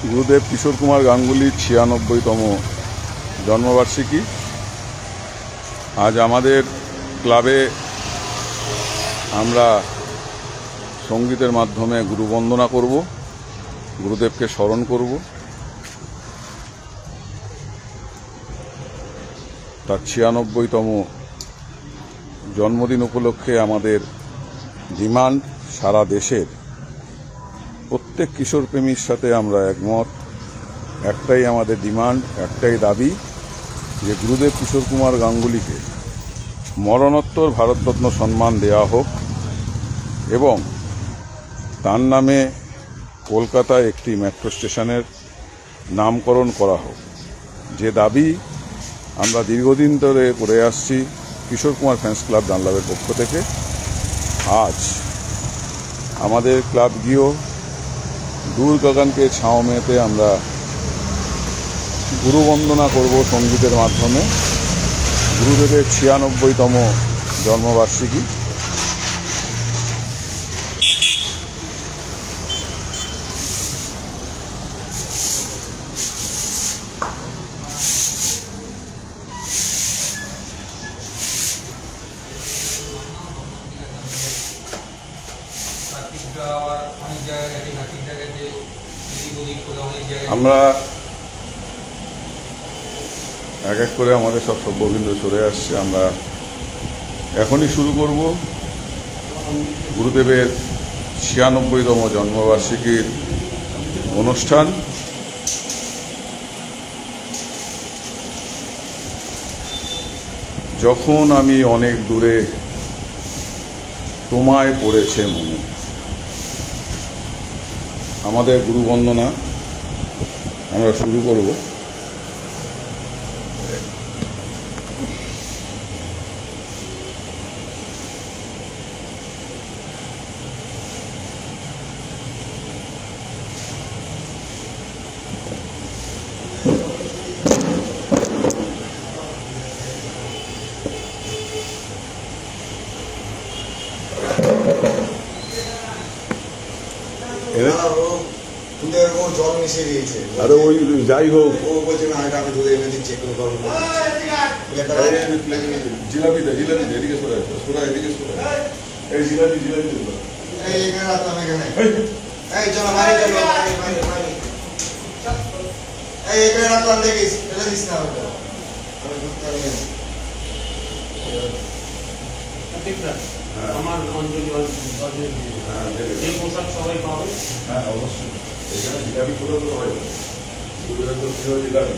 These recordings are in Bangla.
গুরুদেব কিশোর কুমার গাঙ্গুলির ৯৬তম জন্মবার্ষিকী। আজ আমাদের ক্লাবে আমরা সঙ্গীতের মাধ্যমে গুরুবন্দনা করব, গুরুদেবকে স্মরণ করব। তার ৯৬তম জন্মদিন উপলক্ষে আমাদের ডিমান্ড, সারা দেশের প্রত্যেক কিশোর প্রেমীর সাথে আমরা একমত। একটাই আমাদের ডিমান্ড, একটাই দাবি যে গুরুদেব কিশোর কুমার গাঙ্গুলিকে মরণোত্তর ভারতরত্ন সম্মান দেওয়া হোক এবং তার নামে কলকাতায় একটি মেট্রো স্টেশনের নামকরণ করা হোক। যে দাবি আমরা দীর্ঘদিন ধরে করে আসছি কিশোর কুমার ফ্যান্স ক্লাব ডানলপের পক্ষ থেকে। আজ আমাদের ক্লাব গিয়েও দূর গগনকে ছাও মেতে আমরা গুরুবন্দনা করব সঙ্গীতের মাধ্যমে। গুরুদেবের ৯৬তম জন্মবার্ষিকী। আমরা এক এক করে আমাদের সব সভ্যবৃন্দ চলে আসছে। আমরা এখনই শুরু করব গুরুদেবের ৯৬তম জন্মবার্ষিকীর অনুষ্ঠান। যখন আমি অনেক দূরে তোমায় পড়েছে মনে, আমাদের গুরুবন্দনা আমরা শুরু করব। জল মিশে গিয়েছে। আরে ওই যাই হোক, ও বলছে না, আমি দুধে এনে দিচ্ছি, একটু গরম করে জিলাপি দে, জিলাপি দে, এদিকে সরে সোনা, এদিকে সরে এই জিলাপি জিলাপি দে। এই এখানে রাখলাম, এখানে এই চলো মারি, চলো মারি মারি, এই এখানে রাখলাম, দেখিস ফেলে দিস না ওটা। আমি দুধ করে নিয়েছি ঠিক না। আমার অঞ্জলি এই পোশাক সবাই পাবে। হ্যাঁ অবশ্যই, এখানে জিলাপি করে তো হয়, জিলাপি।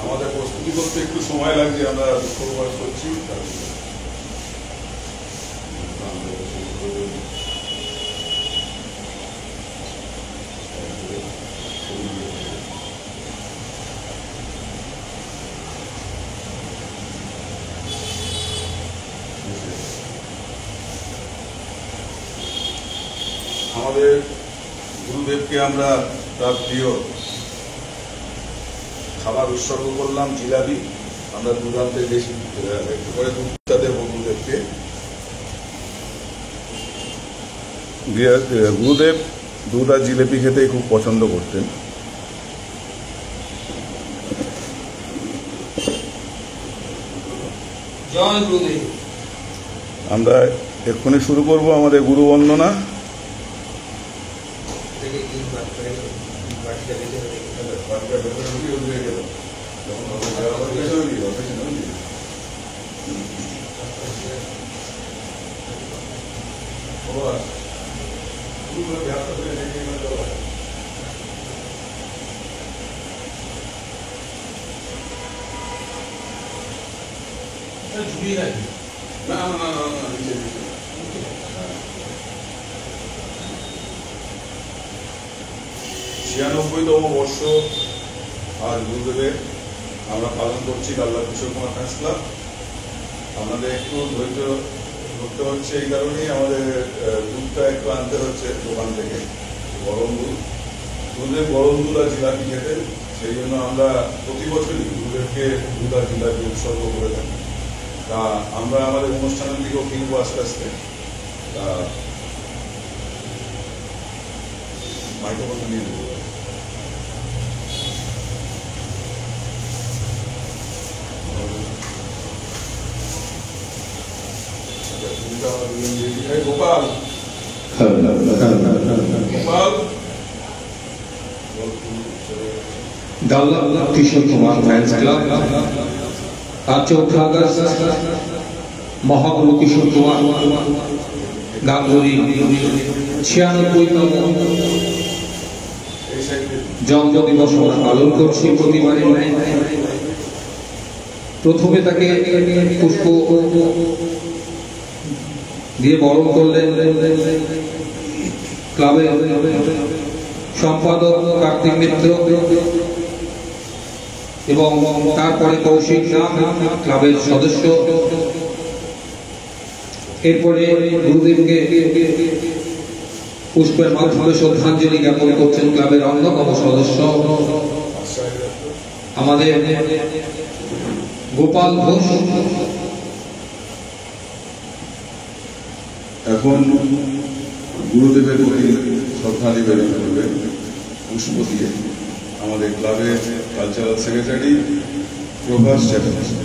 আমাদের প্রস্তুতি করতে একটু সময় লাগছে, আমরা দুঃখ প্রকাশ করছি। আমাদের গুরুদেবকে আমরা তার প্রিয় খাবার উৎসর্গ করলাম, জিলাপি। আমরা দুধান্তে বেশি একটু করে দুধটা দেবো গুরুদেবকে। গুরুদেব দুধ আর জিলাপি খেতেই খুব পছন্দ করতেন। জয় গুরুদেব। আমরা এক্ষুনি শুরু করব আমাদের গুরুবন্দনা। না না না না, ৯৬তম বর্ষ আজ গুরুদেবের আমরা পালন করছি Dunlop Kishore Kumar fans club. আমাদের একটু ধৈর্য ধরতে হচ্ছে, এই কারণেই আমাদের দুধটা একটু আনতে হচ্ছে দোকান থেকে, গরম দুধ। গুরুদেব গরম দুধ আর জিলাপি খেতেন, সেই জন্য আমরা প্রতি বছরই গুরুদেবকে দুধ আর জিলাপি উৎসর্গ করে থাকি। তা আমরা আমাদের অনুষ্ঠানের দিকেও ফিরবো আস্তে আস্তে। মাইক্রোফোনটা নিয়ে নেব। গোপাল গোপাল डाल्ला किशोर कुमार फैंस क्लब आज 4 अगस्त महागुरु किशोर कुमार गांगुली 96तम जन्म दिवस আমরা পালন করছি প্রতিবারের ন্যায়। প্রথমে তাকে পুষ্প দিয়ে বরণ করলেন ক্লাবের সম্পাদক কার্তিক মিত্র এবং তারপরে কৌশিক নাম ক্লাবের সদস্য। এরপরে গুরুদেবকে পুষ্পের মাধ্যমে শ্রদ্ধাঞ্জলি জ্ঞাপন করছেন ক্লাবের অন্যতম সদস্য আমাদের গোপাল ঘোষ। এখন গুরুদেবের প্রতি শ্রদ্ধা নিবেদন করবে পুষ্প দিয়ে আমাদের ক্লাবের কালচারাল সেক্রেটারি প্রভাস চ্যাটার্জি।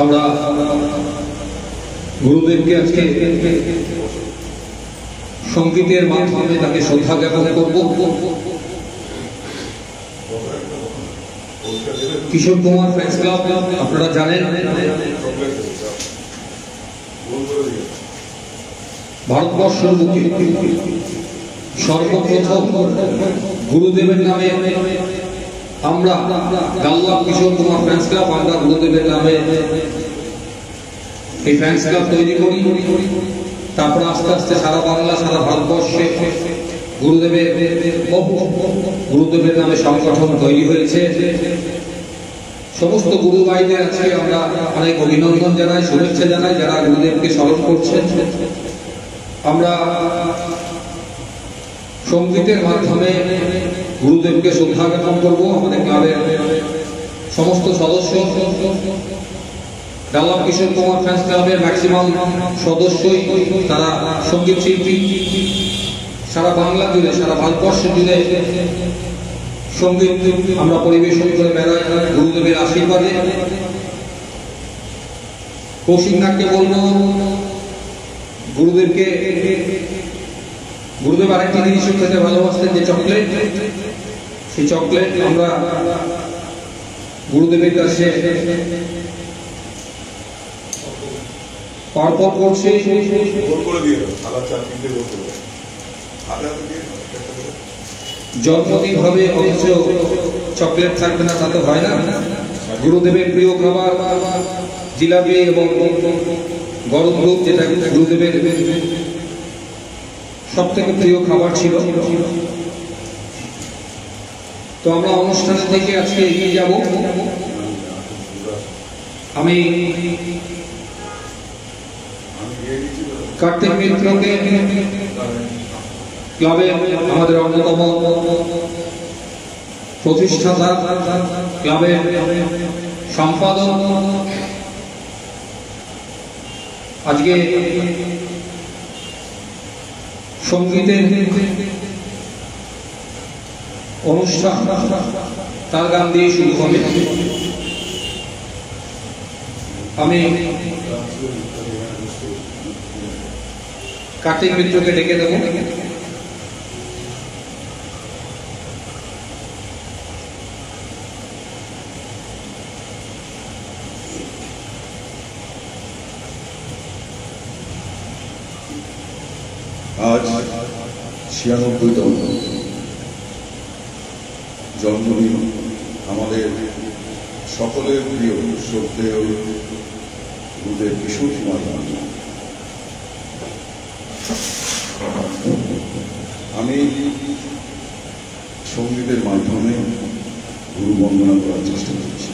আমরা গুরুদেবকে আজকে সঙ্গীতের মাধ্যমে তাকে শ্রদ্ধা জ্ঞাপন করব। কিশোর কুমার ফ্যান্স ক্লাব আপনারা জানেন ভারতবর্ষের বুকে সর্বপ্রথম গুরুদেবের নামে আমরা ডাল্লা কিশোর কুমার ফ্যান্স ক্লাব আমরা গুরুদেবের নামে এই ফ্যান্স ক্লাব তৈরি করি। তারপর আস্তে আস্তে সারা বাংলা সারা ভারতবর্ষে গুরুদেবের নামে সংগঠন তৈরি হয়েছে। সমস্ত গুরু ভাইদের আজকে আমরা অনেক অভিনন্দন জানাই, শুভেচ্ছা জানাই যারা গুরুদেবকে স্মরণ করছেন। আমরা সঙ্গীতের মাধ্যমে গুরুদেবকে শ্রদ্ধা জ্ঞাপন করব। আমাদের ক্লাবের সমস্ত সদস্য ডাল্লা কিশোর কুমার ফ্যান্স ক্লাবের ম্যাক্সিমাম সদস্যই তারা সঙ্গীত শিল্পী। সারা বাংলা জুড়ে সারা ভারতবর্ষ জুড়ে সঙ্গীত আমরা পরিবেশন করে বেড়াই গুরুদেবের আশীর্বাদে। কৌশিক নাগকে বলবো গুরুদেব আরেকটি জিনিস খেতে ভালোবাসতেন যে চকলেট, সেই চকলেট আমরা গুরুদেবের কাছে অর্পণ করছি। জন্মদিন হবে অথচ চকলেট থাকবে না তা তো হয় না। গুরুদেবের প্রিয় খাবার জিলাপি এবং গরম দুধ, যেটা গুরুদেবের সব থেকে প্রিয় খাবার ছিল। তো আমরা অনুষ্ঠানে থেকে আজকে এগিয়ে যাব। আমি কার্তিক মিত্রকে ক্লাবে আমাদের অন্যতম প্রতিষ্ঠাতা ক্লাবের সম্পাদক আজকে সঙ্গীতের অনুষ্ঠান তার গান দিয়ে শুরু হবে। আমি কার্তিক মিত্রকে ডেকে দেব। আজ 96তম জন্মদিন আমাদের সকলের প্রিয় শ্রদ্ধেয় গুরুদেব কিশোর কুমার গাঙ্গুলী। আমি সঙ্গীতের মাধ্যমে গুরু বন্দনা করার চেষ্টা করছি।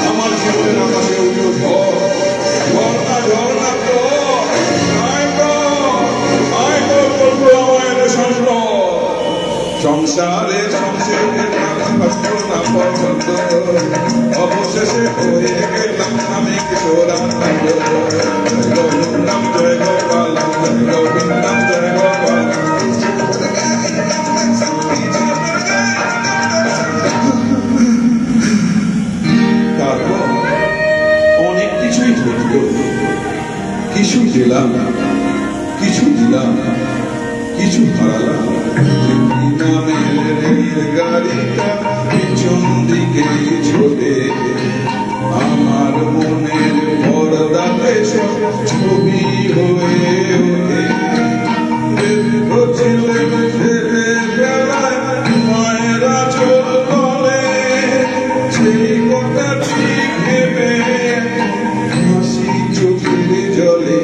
আমার জীবনের আকাশে উঠল সংসারে সংসারে না পছন্দ অবশেষে হয়ে গেলাম আমি কিশোরানন্দ নাম জয় গোপাল নাম জয় গোপাল তারপর অনেক কিছুই ঘটল কিছু দিলাম কিছু দিলাম কিছু হারালাম নামের গাড়িটা পিছন দিকে ছোটে আমার মনের পর্দাতে সব ছবি হয়ে ওঠে মায়েরা চোখ করে সেই কথাটি ভেবে হাসি চোখে জলে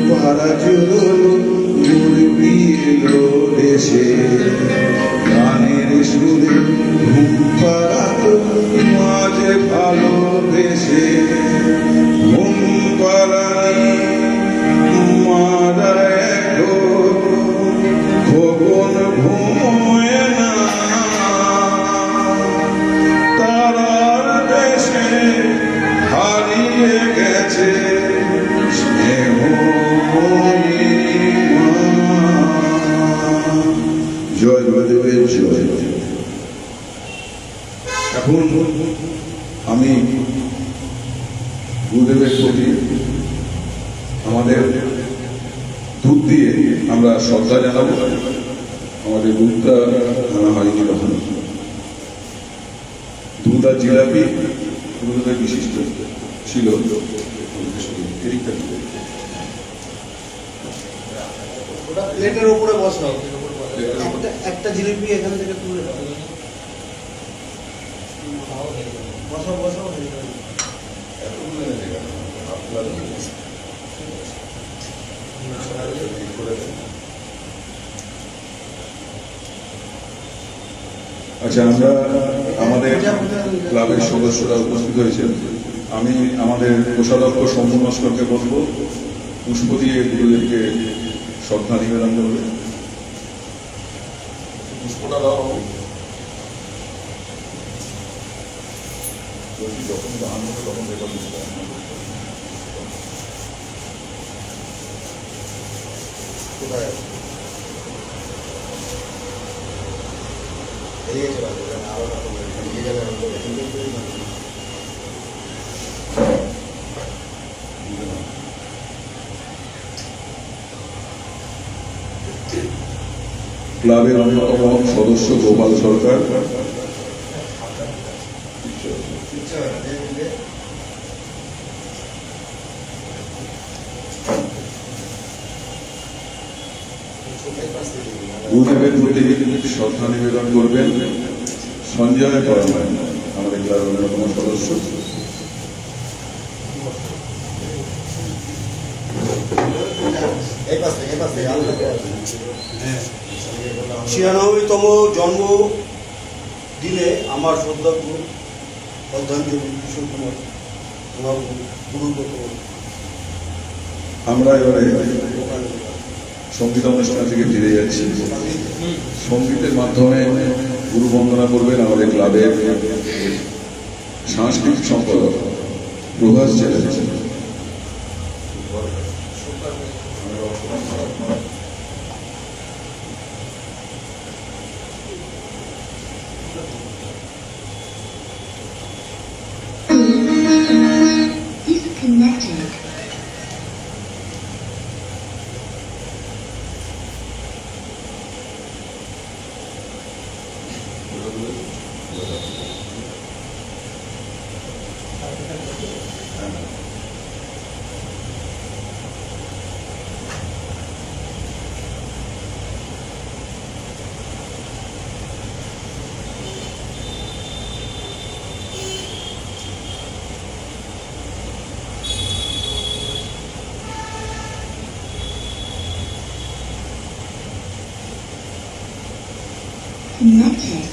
পাড়া চুরলো মুরবি এলো দেশে গানের সুরে ঘুম পাড়াতো মাঝে ভালোবেসে ঘুম পাড়ানি মারা খোকন ঘুমোয় না তারার দেশে হারিয়ে গেছে জয় গুরুদেবের জয়। এখন আমি গুরুদেবের প্রতি আমাদের দুধ দিয়ে আমরা শ্রদ্ধা জানাবো। আমাদের দুধটা আনা হয়নি তখন দুধ আর জিলাপি গুরুদেবের বিশিষ্ট ছিল। প্লেটের উপরে বসাও, একটা জিলিপি এখান থেকে তুলে দাও। বসাও বসাও। আচ্ছা, আমরা আমাদের ক্লাবের সদস্যরা উপস্থিত হয়েছেন। আমি আমাদের কোষাধ্যক্ষ শম্ভু নস্করকে বলবো পুষ্প দিয়ে গুরুদেবকে শ্রদ্ধা নিবেদন করবে। পুষ্পটা দাও। যখন দান হবে তখন রেকর্ড দিতে হবে। কোথায় আছে? এদিকে চলে আসবে, আলাদা করে এই জায়গায় ক্লাবের অন্যতম সদস্য গোপাল সরকার, গুরুদেবের প্রতি শ্রদ্ধা নিবেদন করবেন সঞ্জয় পরমায়, আমাদের ক্লাবের অন্যতম সদস্য। ছিয়ানব্বইতম জন্ম দিনে আমার শ্রদ্ধার্ঘ শ্রদ্ধাঞ্জলি কিশোর কুমার আমার গুরুগত। আমরা এবারে সঙ্গীত অনুষ্ঠান থেকে ফিরে যাচ্ছি। সঙ্গীতের মাধ্যমে গুরু বন্দনা করবেন আমাদের ক্লাবের সাংস্কৃতিক সম্পাদক প্রভাস চ্যাটার্জি। Disconnected. Connected.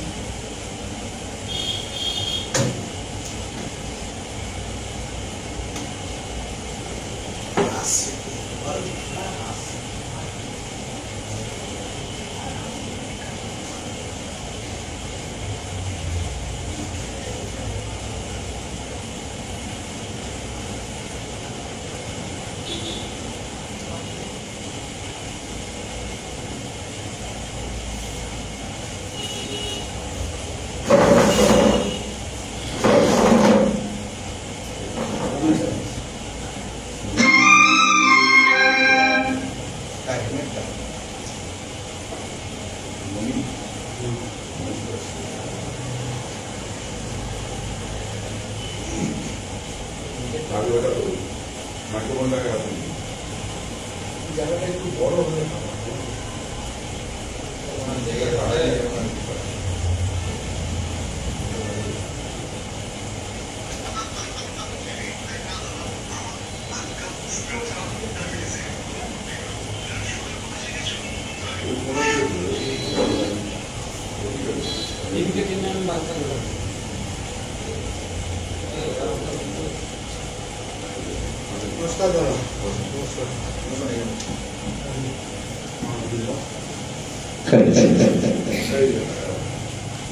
আগে ওটা করুন মাইক্রোফোনটাকে হাতে নিন। জায়গাটা একটু বড় হলে নমস্কার দাদা। নমস্কার।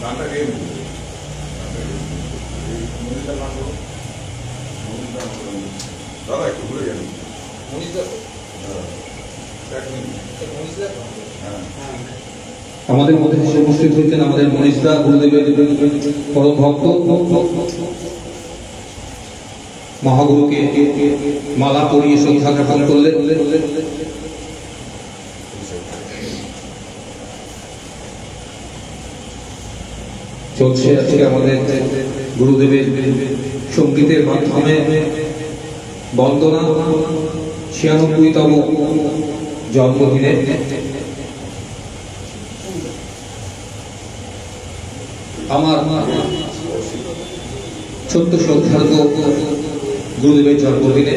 গানটা গেয়ে নিন। মনিটার গান করুন। মনিটার গান করুন। দাদা একটু ঘুরে গেলেন। এক মিনিট। হ্যাঁ আমাদের মধ্যে এসে উপস্থিত হয়েছেন আমাদের মনীষদা গুরুদেবের পরম ভক্ত মহাগুরুকে মালা পরিয়ে শ্রদ্ধা জ্ঞাপন করলেন। চলছে আজকে আমাদের গুরুদেবের সঙ্গীতের মাধ্যমে বন্দনা ৯৬তম জন্মদিনে। আমার ছোট্ট শ্রদ্ধার্ঘ গুরুদেবের জন্মদিনে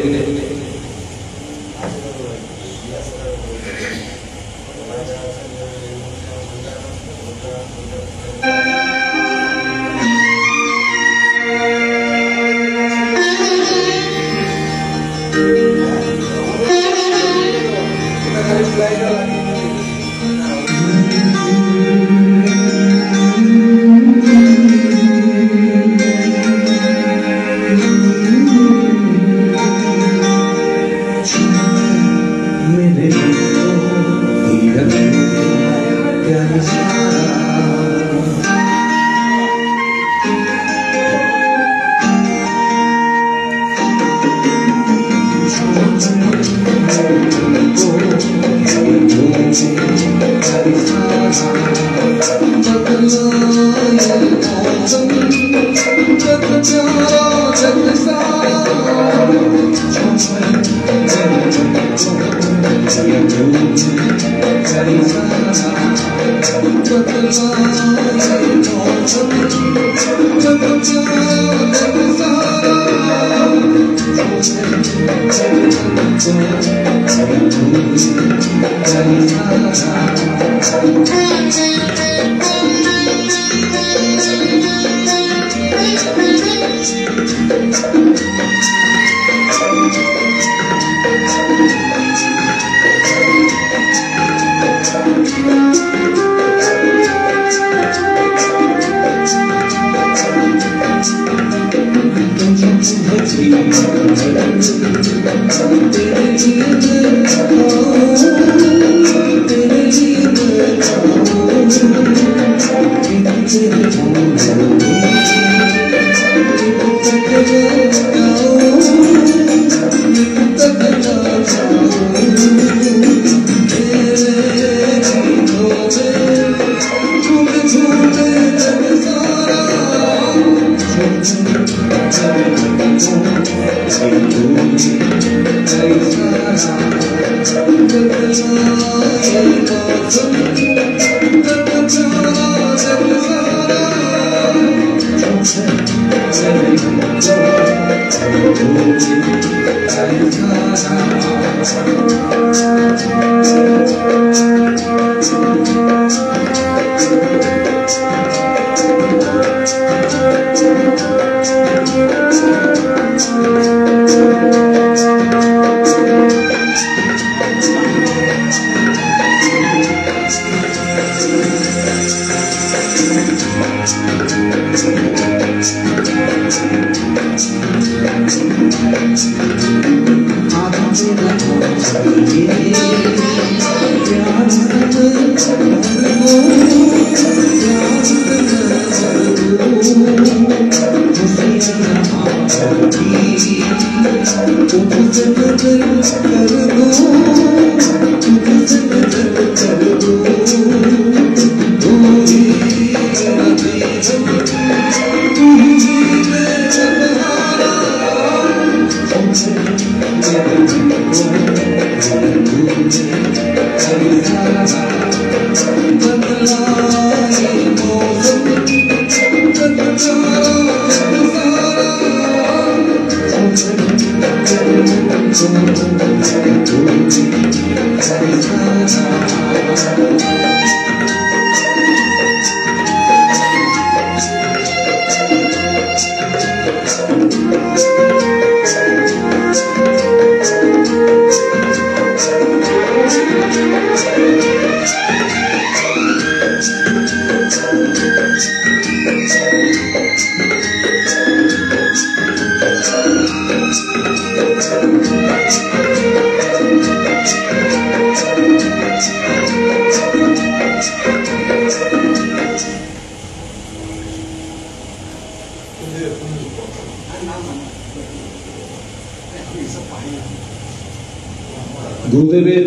গুরুদেবের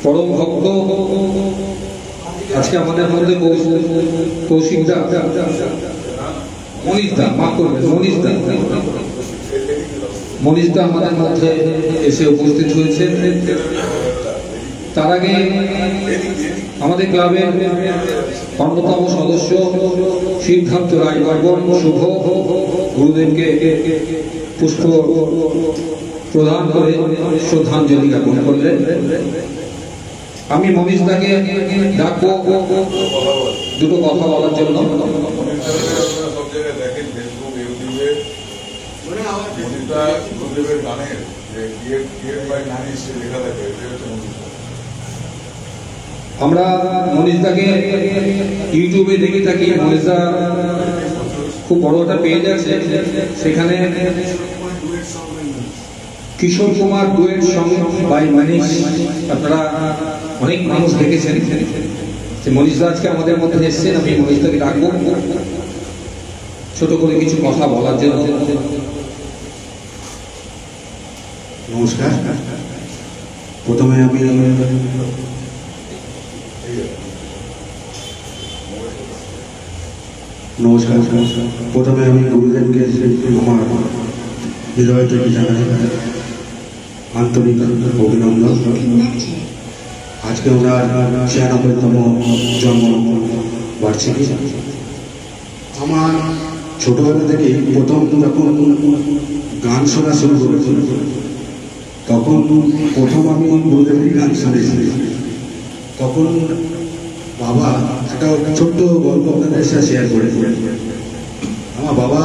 পরম ভক্ত আজকে আমাদের মধ্যে কৌশিকদা, মনীষদা আমাদের মধ্যে এসে উপস্থিত হয়েছেন। তার আগে আমাদের ক্লাবের অন্যতম সদস্য সিদ্ধার্থ রায়বর্মন শুভ গুরুদেবকে পুষ্প প্রদান করে শ্রদ্ধাঞ্জলি জ্ঞাপন করলেন। আমি মনীষদাকে ডাকবো দুটো কথা বলার জন্য। সব জায়গায় দেখেন ফেসবুক, ইউটিউবে মনীষদা গুরুদেবের গানের যে ক্রিয়েট বাই নানিস লেখা থাকে, এটা হচ্ছে মনীষদা। আমরা মনীষদাকে ইউটিউবে দেখে থাকি। মনীষদা খুব বড় একটা পেজ আছে, সেখানে Kishore Kumar duet song by মনীষ, আপনারা অনেক মানুষ দেখেছেন। মনীষদা আজকে আমাদের মধ্যে এসেছেন, আমি মনীষদাকে ডাকবো ছোট করে কিছু কথা বলার জন্য। নমস্কার। প্রথমে আমি গুরুদেবকে আমার হৃদয় থেকে জানাই আন্তরিক অভিনন্দন। আজকে ওনার 96তম জন্ম বার্ষিকী। আমার ছোটবেলা থেকে প্রথম যখন গান শোনা শুরু করেছিল, তখন প্রথম আমি গুরুদেবের গান শুনেছি। তখন বাবা একটা ছোট্ট গল্প আপনাদের সাথে শেয়ার করে। আমার বাবা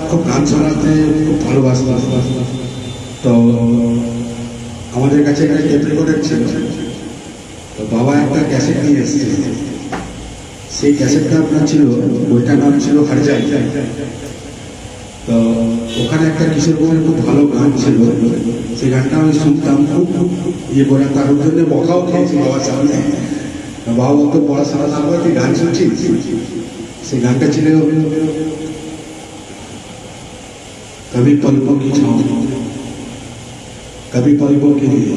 খুব গান শোনাতে খুব ভালোবাসত। তো আমাদের কাছে একটা টেপ রেকর্ডার ছিল। তো বাবা একটা ক্যাসেট নিয়ে এসেছে। সেই ক্যাসেটটা আপনার ছিল, বইটার নাম ছিল হারজাই। তো ওখানে একটা কিশোর কুমারের খুব ভালো গান ছিল, সেই গানটা আমি শুনতাম খুব ইয়ে করে। তার জন্য বকাও খেয়েছি বাবার সামনে। বাবা অত পড়াশোনা না করে গান শুনছি। সেই গানটা ছিল কবি পলকো কি ছাও, কবি পলকো কে লিয়ে।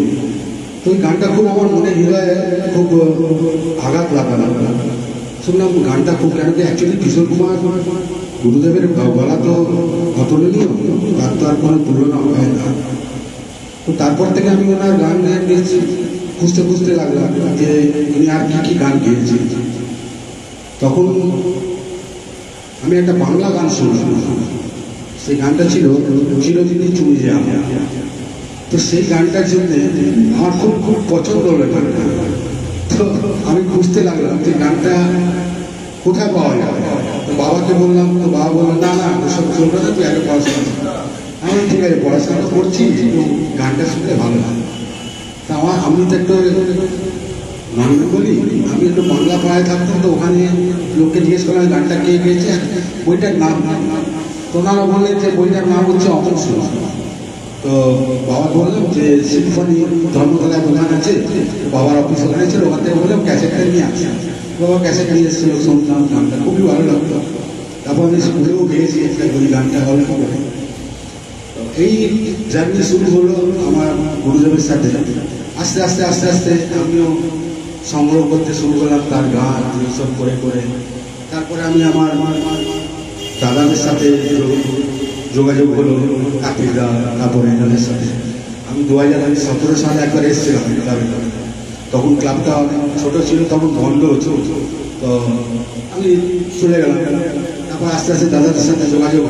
তো ওই গানটা খুব আমার মনে হৃদয়ে খুব আঘাত লাগা। শুনলাম গানটা খুব, কেন কি অ্যাকচুয়ালি কিশোর কুমার গুরুদেবের গলা তো অতুলনীয়, তার তো আর কোনো তুলনা হয় না। তো তারপর থেকে আমি ওনার গান খুঁজতে লাগলাম যে উনি আর কি গান গেয়েছেন। তখন আমি একটা বাংলা গান শুনলাম। সেই গানটা ছিল চিরদিনই চুনি যে আমি। তো সেই গানটার জন্য আমার খুব পছন্দ হলো গানটা। তো আমি খুঁজতে লাগলাম যে গানটা কোথায় পাওয়া যাবে। তো বাবাকে বললাম, তো বাবা বললো না সব চলবে না, তুই আগে পড়াশোনা। আমি ঠিক আছে পড়াশোনা করছি, গানটা শুনলে ভালো হয়। তা আমি তো একটু নন বলি, আমি একটু বাংলা পাড়ায় থাকতাম। তো ওখানে লোককে জিজ্ঞেস করলাম গানটা কে গেয়েছে, বইটার নাম। তো ওনারা বললেন যে বইটার নাম হচ্ছে অমন সুর। তো বাবা বললাম যে সিম্ফনি ধর্মতলায় দোকান আছে, বাবার অফিস ওখানে ছিল, ওখান থেকে বললাম ক্যাসেটটা নিয়ে আসি। বাবা ক্যাসেট নিয়ে এসেছিল, শুনলাম গানটা খুবই ভালো লাগতো। তারপর আমি স্কুলেও গিয়েছি একটা ওই গানটা হলে হবে। এই জার্নি শুরু হলো আমার গুরুদেবের সাথে। আস্তে আস্তে আস্তে আস্তে আমিও সংগ্রহ করতে শুরু করলাম তার গান, এইসব করে। তারপরে আমি আমার দাদাদের সাথে যোগাযোগ হলো, কাকিদা, তারপরে এনাদের সাথে। আমি 2017 সালে একবার এসেছিলাম ক্লাবে। তখন ক্লাবটা ছোট ছিল, তখন বন্ধ হচ্ছে। তো আমি চলে গেলাম। তারপর আস্তে আস্তে দাদাদের সাথে যোগাযোগ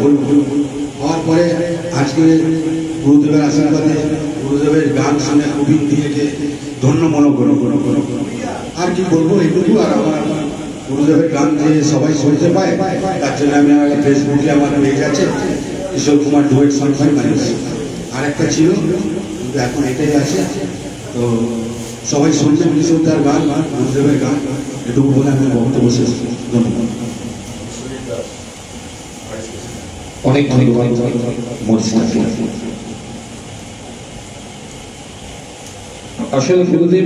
হওয়ার পরে আজকে গুরুদেবের আশীর্বাদে গুরুদেবের গান শুনে খুবই নিজেকে ধন্য মনে করি। আর কি বলবো, এইটুকু। আর আমার গুরুদেবের গান যে সবাই শুনতে পায় তার জন্য আমি আমার ফেসবুকে আমার পেজ আছে কিশোর কুমার ডুয়েট সং মানুষ। আর একটা ছিল কিন্তু এখন এটাই আছে। তো সবাই শুনবেন কিশোরদার গান, গুরুদেবের গান, এটুকু বলে আমি বক্তব্য শেষ। ধন্যবাদ। অনেক ধন্যবাদ মরিসদাকে। আসলে গুরুদেব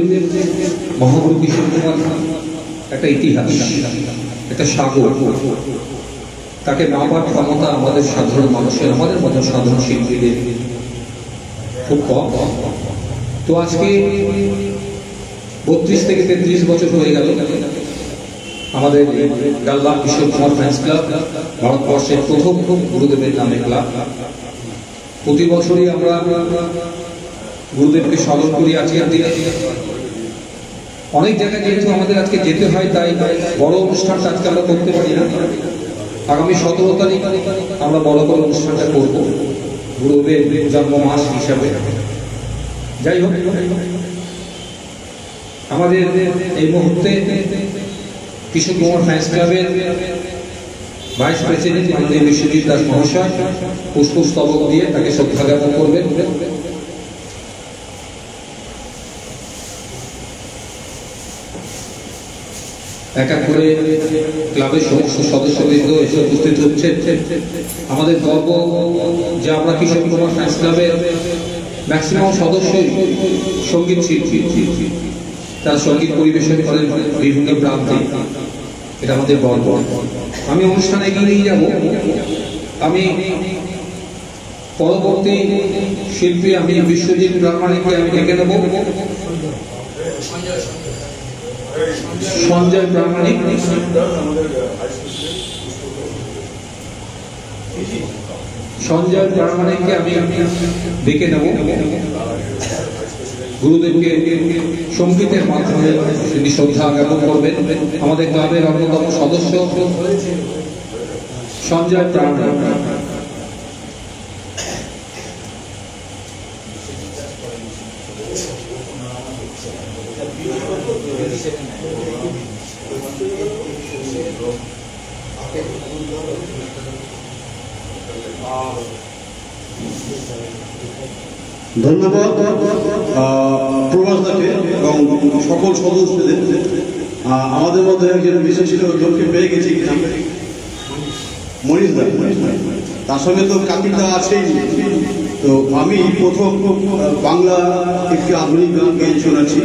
মহাগুরু কিশোর কুমার একটা ইতিহাস, একটা সাগর। তাকে নামার ক্ষমতা আমাদের সাধারণ মানুষের, আমাদের মতো সাধারণ শিল্পীদের খুব কম। তো আজকে 32 থেকে 33 বছর হয়ে গেল আমাদের গাল্লা কিশোর কুমার ফ্যান্স ক্লাব, ভারতবর্ষের প্রথম গুরুদেবের নামে ক্লাব। প্রতি বছরই আমরা গুরুদেবকে স্মরণ করি। আজকের দিনে অনেক জায়গায় যেহেতু আমাদের আজকে যেতে হয়, তাই বড় অনুষ্ঠানটা আজকে আমরা করতে পারি না। আগামী 17 তারিখ আমরা বড় বড় অনুষ্ঠানটা করব গুরুদেব জন্ম মাস হিসাবে। যাই হোক, আমাদের এই মুহূর্তে কিশোর কুমার ফ্যান্স ক্লাবের ভাইস প্রেসিডেন্ট মাননীয় বিশ্বজিৎ দাস মহাশয় পুষ্পস্তবক দিয়ে তাকে শ্রদ্ধা জ্ঞাপন করবেন। এক এক করে ক্লাবের সমস্ত সদস্যবৃন্দ এসে উপস্থিত হচ্ছে। আমাদের গর্ব যে আমরা কিশোর কুমার ফ্যান্স ক্লাবের ম্যাক্সিমাম সদস্যই সঙ্গীত শিল্পী, তারা সঙ্গীত পরিবেশন করেন বিভিন্ন প্রান্তে। এটা আমাদের গর্ব। আমি অনুষ্ঠানে এগিয়ে নিয়ে যাব। আমি পরবর্তী শিল্পী আমি বিশ্বজিৎ প্রামাণিককে আমি ডেকে নেব। সঞ্জয় প্রামাণিক, সঞ্জয় প্রামাণিককে আমি ডেকে নেব। গুরুদেবকে সঙ্গীতের মাধ্যমে তিনি শ্রদ্ধা জ্ঞাপন করবেন। আমাদের ক্লাবের অন্যতম সদস্য সঞ্জয় প্রামাণিক। ধন্যবাদ প্রবাসদাকে এবং সকল সদস্যদের। আমাদের মধ্যে একজন বিশেষ লোককে পেয়ে গেছি, মনীষদা। তার সঙ্গে তো কার্তিকদা আছেই। তো আমি প্রথম বাংলা একটি আধুনিক গান গেয়ে শোনাচ্ছি।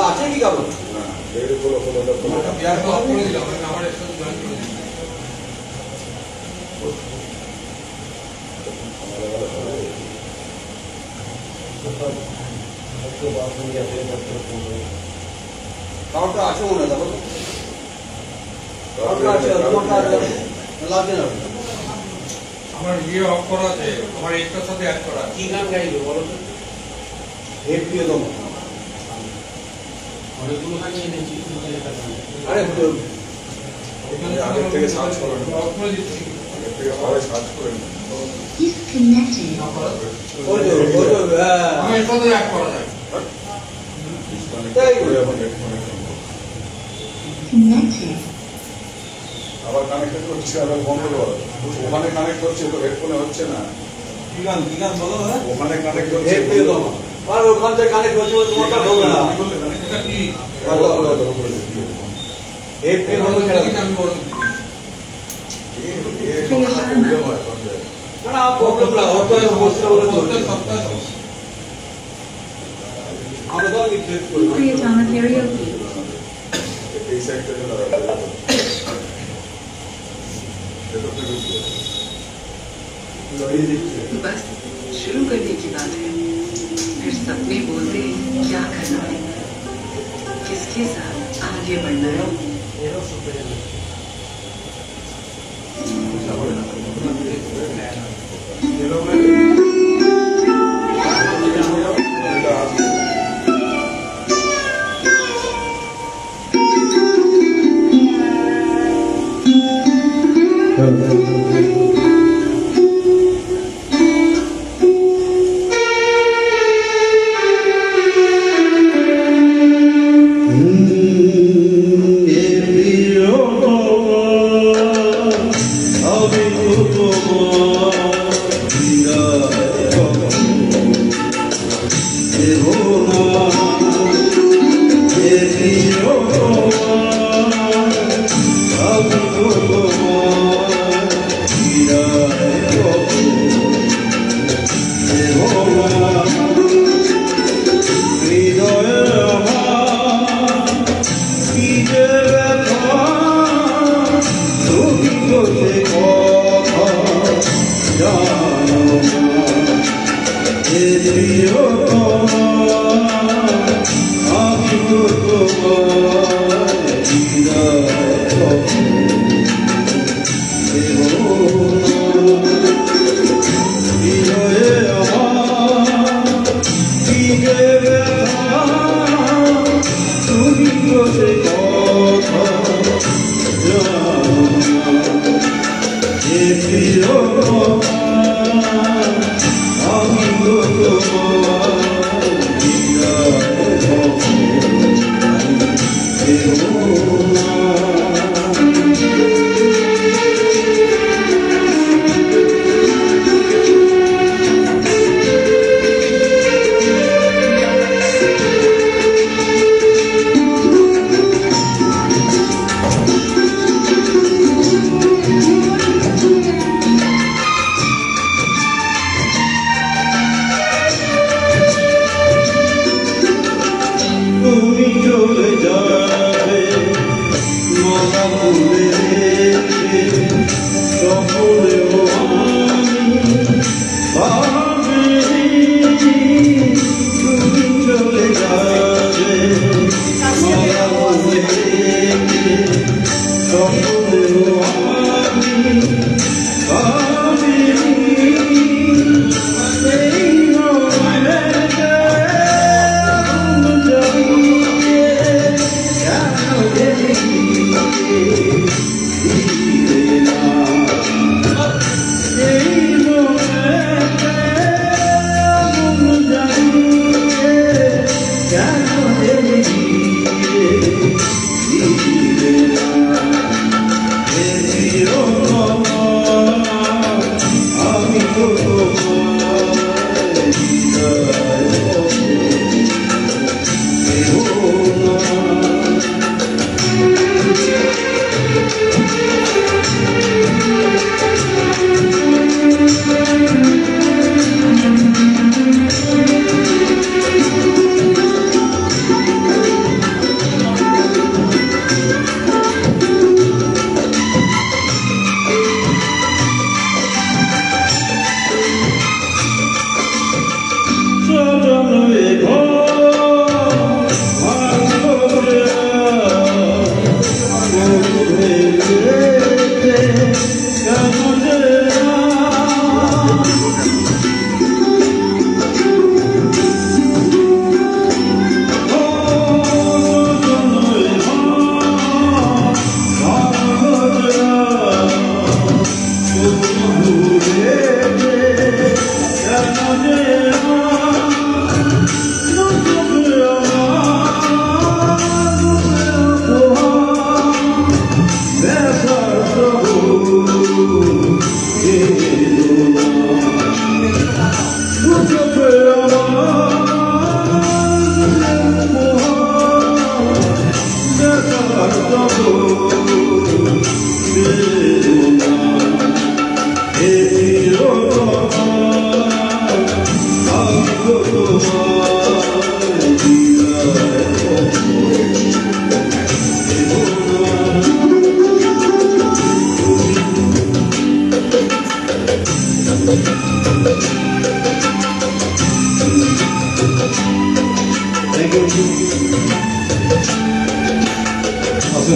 আছে কি কাপড় কাপড়টা আছে মনে হয়, কাপড়টা আছে, লাগবে না। আমার ইয়ে অফ করা আছে, আমার একটার সাথে অ্যাড করা আছে। কি গান গাইবে বলো তো? হে প্রিয়তম। অনেকগুলো গান এনেছি, আরে আগের থেকে সার্চ করেন, অফ করে দিচ্ছি। আগের থেকে সবাই সার্চ করেন। Disconnected. আমি এর সাথে অ্যাড করা যায়। তাই? Connected. আবার কানেক্ট করছে, আবার বন্ধ কর। ওখানে কানেক্ট করছে তো হেডফোনে হচ্ছে না। কি গান বলো? ওখানে কানেক্ট হে করছে। প্রিয়তম। আর ওখান থেকে কানেক্ট করছে তোমারটা হবে না। এটা কি? হে প্রিয়তম খেলা। আমি বড় না প্রবলেম না, অত বসে বলে চলছে। আমরা তো আমি চেক করি। Priyatama karaoke. এই সাইড থেকে बस शुरू करने की बात है, फिर सपने बोलते हैं क्या करना है, किसके साथ आगे बढ़ना है।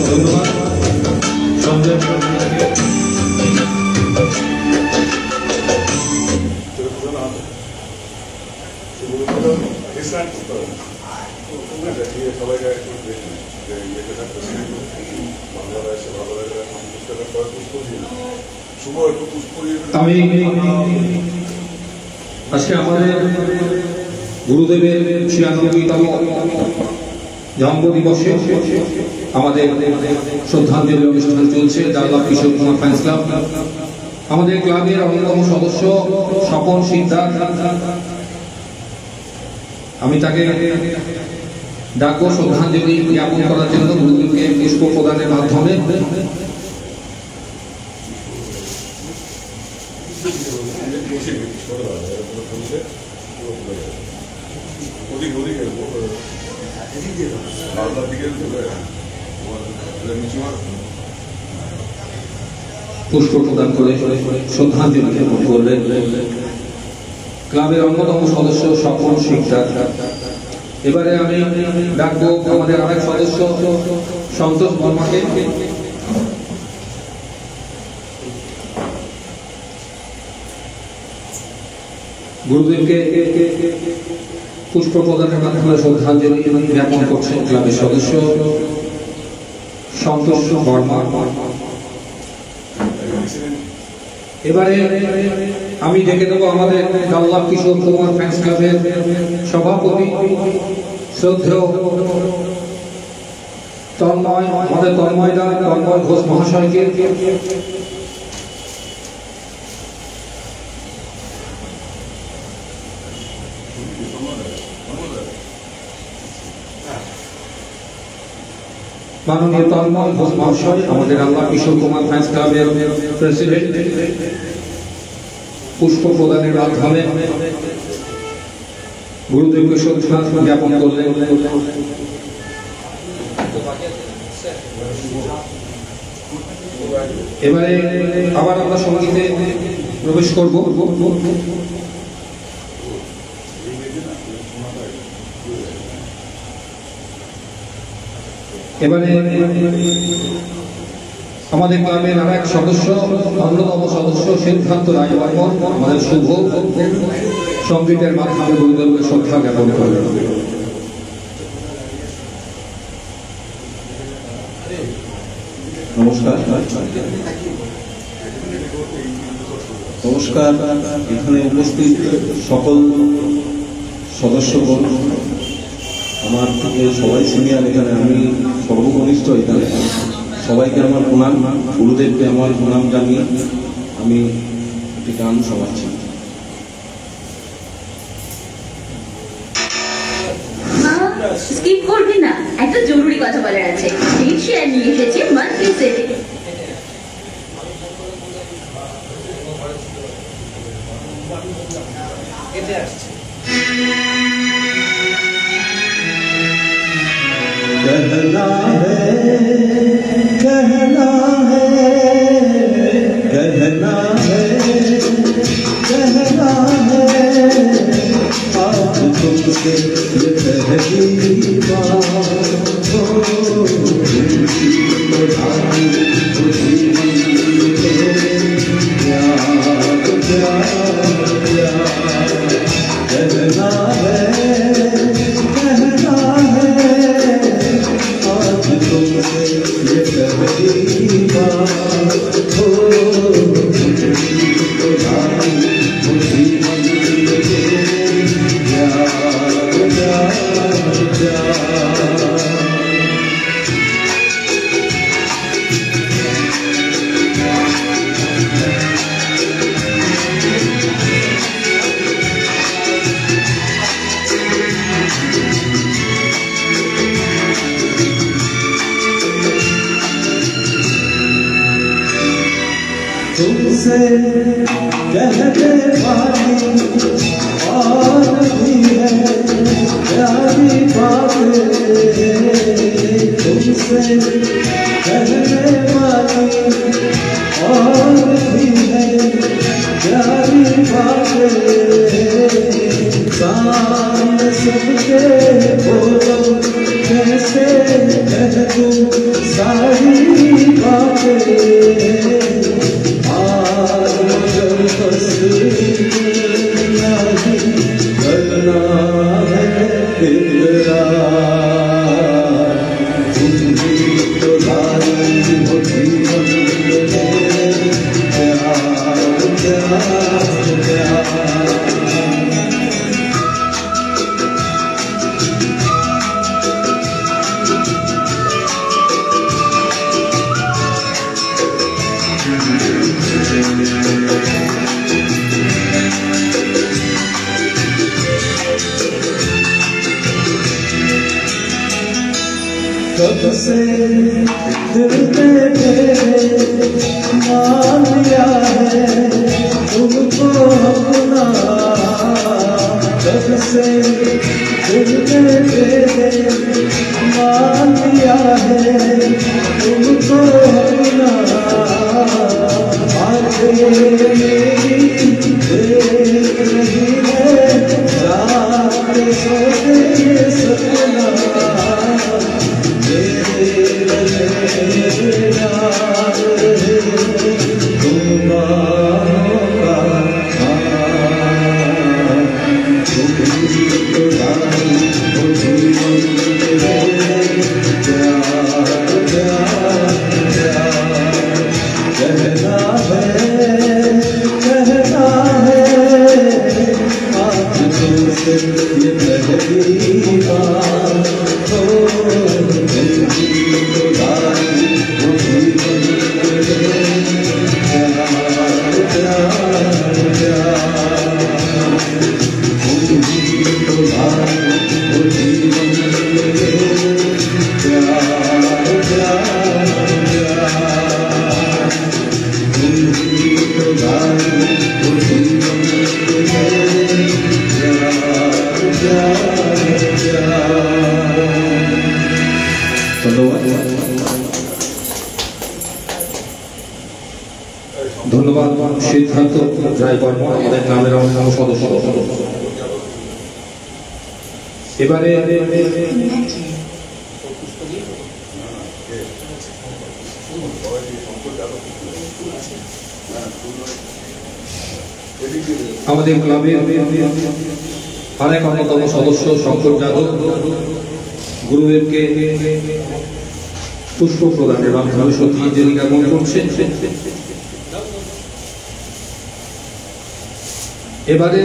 ধন্যবাদ সঞ্জয় সবাইকে একটু দেখুন যে এটা বাংলাদেশে ভালো লাগে শুভ একটু পুষ্প আমি আজকে আমাদের গুরুদেবের ৯৬তম জন্ম দিবসে আমাদের শ্রদ্ধাঞ্জলি অনুষ্ঠান চলছে দাল্লা কিশোর কুমার ফ্যান্স ক্লাব। আমাদের ক্লাবের অন্যতম সদস্য স্বপন সিকদার, আমি তাকে ডাকবো শ্রদ্ধাঞ্জলি জ্ঞাপন করার জন্য গুরুদেবকে পুষ্প প্রদানের মাধ্যমে। পুষ্প প্রদান করে শ্রদ্ধাঞ্জলি জ্ঞাপন করলেন ক্লাবের অন্যতম সদস্য স্বপন সিকদার। এবারে আমি ডাকবো আমাদের আরেক সদস্য সন্তোষ বর্মাকে। গুরুদেবকে পুষ্প প্রদানের মাধ্যমে শ্রদ্ধাঞ্জলি জ্ঞাপন করছেন ক্লাবের সদস্য সন্তোষ বর্মা। এবারে আমি ডেকে দেবো আমাদের দাল্লা কিশোর কুমার ফ্যান্স ক্লাবের সভাপতি শ্রদ্ধেয় তন্ময়, আমাদের তন্ময় ঘোষ মহাশয়কে। মাননীয় তন্ময় ঘোষ মহাশয়, আমাদের দাল্লা কিশোর কুমার ফ্যান্স ক্লাবের প্রেসিডেন্ট, পুষ্প প্রদানের মাধ্যমে গুরুদেবকে শ্রদ্ধা জ্ঞাপন করলেন। এবারে আবার আমরা সঙ্গীতে প্রবেশ করব। এবারে আমাদের ক্লাবের আর এক সদস্য, অন্যতম সদস্য সিদ্ধান্ত রায় বর্মন, আমাদের শুভ সঙ্গীতের মাধ্যমে গুরুদেবকে শ্রদ্ধা জ্ঞাপন করলেন। নমস্কার। নমস্কার এখানে উপস্থিত সকল সদস্যগণ, আমার থেকে সবাই সিনিয়র, এখানে আমি সর্বকনিষ্ঠ। এখানে সবাইকে আমার প্রণাম, গুরুদেবকে আমার প্রণাম জানিয়ে আমি একটি গান শোনাচ্ছি। স্কিপ করবি না, একটা জরুরি কথা বলার আছে। ডেট শেয়ার নিয়ে এসেছি মান্থলি সেটে। এতে আসছে कहना है कहना है कहना है कहना है आज तुमसे ये पहली बात हो, कहना है तुमसे ये पहली बात हो, कहने वाली और भी है प्यारी बातें तुमसे कहने वाली और भी है प्यारी बातें सामने सबके बोलो कैसे कह दूं सारी बातें आज मगर बस नहीं करना है इकरार तुम ही तो लाई हो जीवन में प्यार प्यार प्यार कब से दिल में मेरे मान लिया है तुमको अपना कब से दिल में मेरे मान लिया है तुमको अपना आंखें मेरी देख रही है जाते सोते ये सपना ধন্যবাদ সিদ্ধার্থ রায় বর্মা আমাদের গ্রামের অন্যান্য সদস্য। এবারে আমাদের ক্লাবের আরেক অন্যতম সদস্য শঙ্কর যাদব গুরুদেবকে পুষ্প প্রদানের মাধ্যমে শ্রদ্ধাঞ্জলি জ্ঞাপন করছেন। এবারে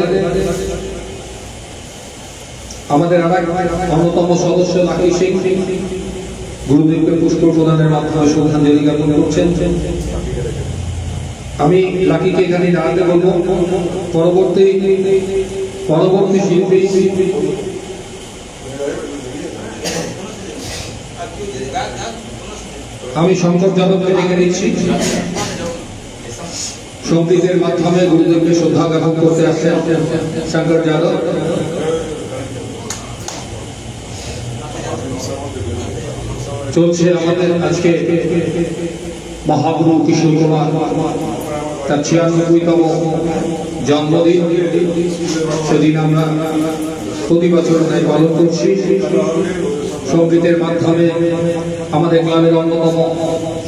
আমাদের আরেক অন্যতম সদস্য লাকি সিং গুরুদেবকে পুষ্প প্রদানের মাধ্যমে শ্রদ্ধাঞ্জলি জ্ঞাপন করছেন। আমি লাকিকে এখানে দাঁড়াতে বলবো। পরবর্তী শিল্পী আমি শঙ্কর যাদবকে ডেকে দিচ্ছি। সঙ্গীতের মাধ্যমে গুরুদেবকে শ্রদ্ধা জ্ঞাপন করতে আসছেন শঙ্কর যাদব। চলছে আমাদের আজকে মহাগুরু কিশোর কুমার তার ৯৬তম জন্মদিন। সেদিন আমরা প্রতি বছর পালন করছি। সঙ্গীতের মাধ্যমে আমাদের ক্লাবের অন্যতম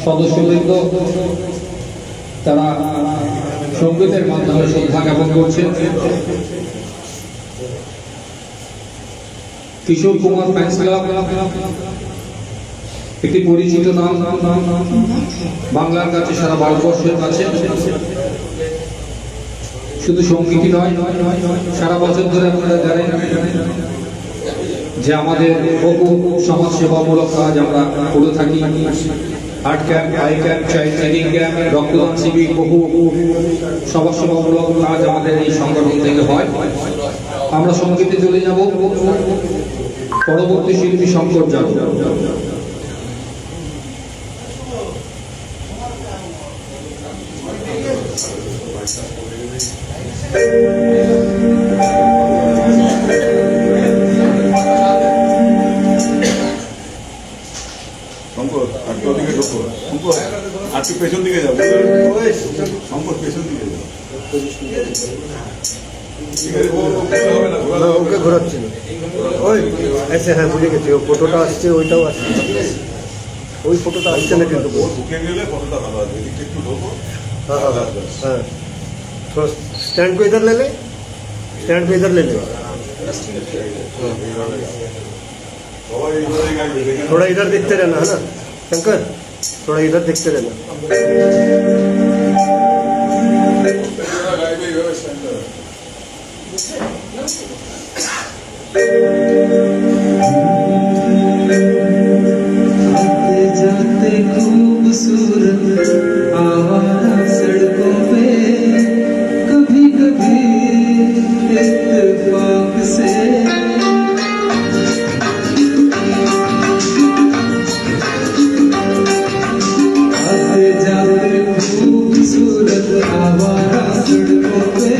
সদস্যবৃন্দ তারা সঙ্গীতের মাধ্যমে শ্রদ্ধা জ্ঞাপন করছেন। কিশোর কুমার ফ্যান্স ক্লাব একটি পরিচিত নাম বাংলার কাছে, সারা ভারতবর্ষের কাছে। শুধু সঙ্গীতই নয়, সারা বছর ধরে আপনারা জানেন যে আমাদের বহু সমাজসেবামূলক কাজ আমরা করে থাকি। Art camp, eye camp, child training camp, রক্তদান শিবির, বহু সমাজসেবামূলক কাজ আমাদের এই সংগঠন থেকে হয়। আমরা সঙ্গীতে চলে যাব। পরবর্তী শিল্পী শঙ্কর যাদব। শঙ্কর একটু ওদিকে ঢোকো। শঙ্কর আর একটু পেছন দিকে যাবো। শঙ্কর পেছন দিকে যাও। ঠিক আছে, হবে না, ঘোরা হবে ওকে না। ঘোরাচ্ছি না। ওই আচ্ছা, হ্যাঁ বুঝে গেছি। ও ফটোটা আসছে, ওইটাও আসছে। ওই ফটোটা আসছে না কিন্তু। ও ঢুকে গেলে ফটোটা ভালো আসবে। এদিকে একটু ঢোকো। हाँ हाँ हाँ, थोड़ा स्टैंड को इधर ले ले, स्टैंड को इधर ले ले, সবাই এইভাবেই গাইবে, দেখে নাও। थोड़ा इधर देखते रहना है ना शंकर, थोड़ा इधर देखते रहना। প্রত্যেকটা গাইবে এইভাবে স্ট্যান্ডার্ড। आते जाते खूबसूरत आवारा सड़कों पे कभी कभी इत्तेफाक से आते जाते खूबसूरत आवारा सड़कों पे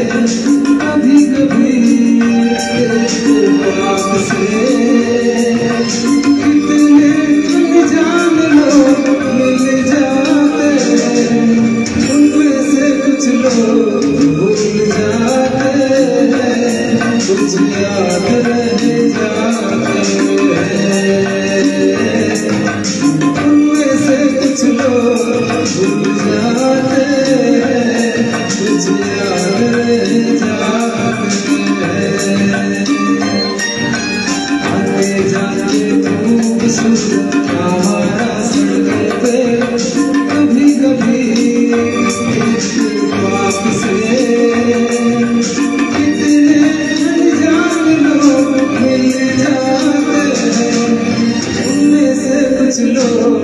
कभी कभी इत्तेफाक से कितने जान लोग मिल जाते हैं, उनमें से कुछ लोग भूल जाते हैं, कुछ याद रह जाते हैं, उनमें से कुछ लोग भूल जाते हैं, कुछ याद रह जाते हैं। आते जाते खूबसूरत आवारा सड़कों पे कभी कभी इत्तेफाक से कितने अनजान लोग मिल जाते हैं, उनमें से कुछ लोग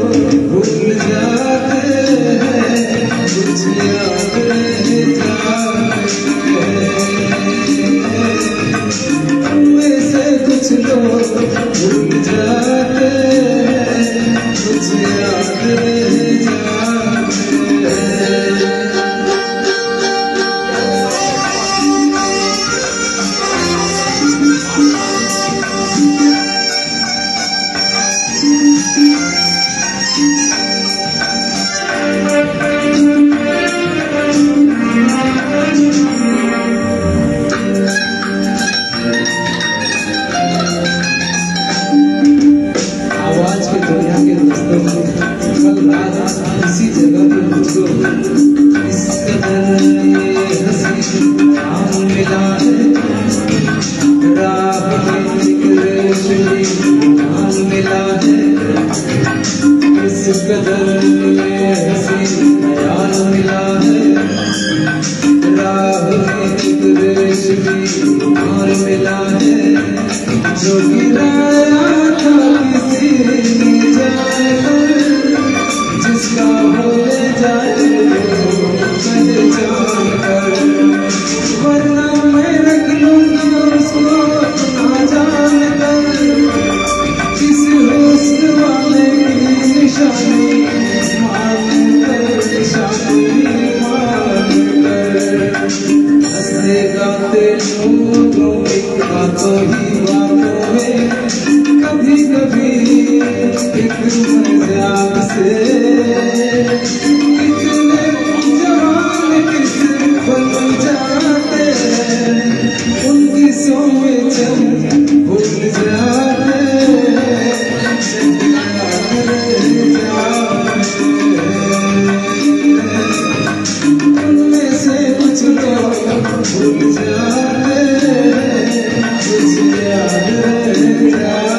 भूल जाते हैं, कुछ याद रह जाते हैं, उनमें से कुछ लोग भूल जाते हैं, कुछ याद रह जाते हैं। आवाज की दुनिया के दोस्तों, कल रात इसी जगह पे मुझको इस कदर ये हंसी आम मिला है, राह में एक रेशमी आम मिला है, इस कदर ये हंसी ख्याल मिला है, राह में एक रेशमी आम मिला है, जो गिराया था किसी जाए पर, जिसका हो जाए पहचान कर, वरना मैं रख लूंगा उसको ना जान कर, किस हुस्न वाले की निशानी मान कर, निशानी मान कर, हंसते गाते लोगों की बातों ही बातों में कभी कभी एक मजाक से कितने जवान किस बन जाते हैं, उनकी सोए चल भूल जाते हैं, चल याद रह जाते हैं, उनमें से कुछ लोग भूल जाते हैं, कुछ याद रह जाते हैं।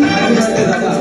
आगे बढ़ते दादा।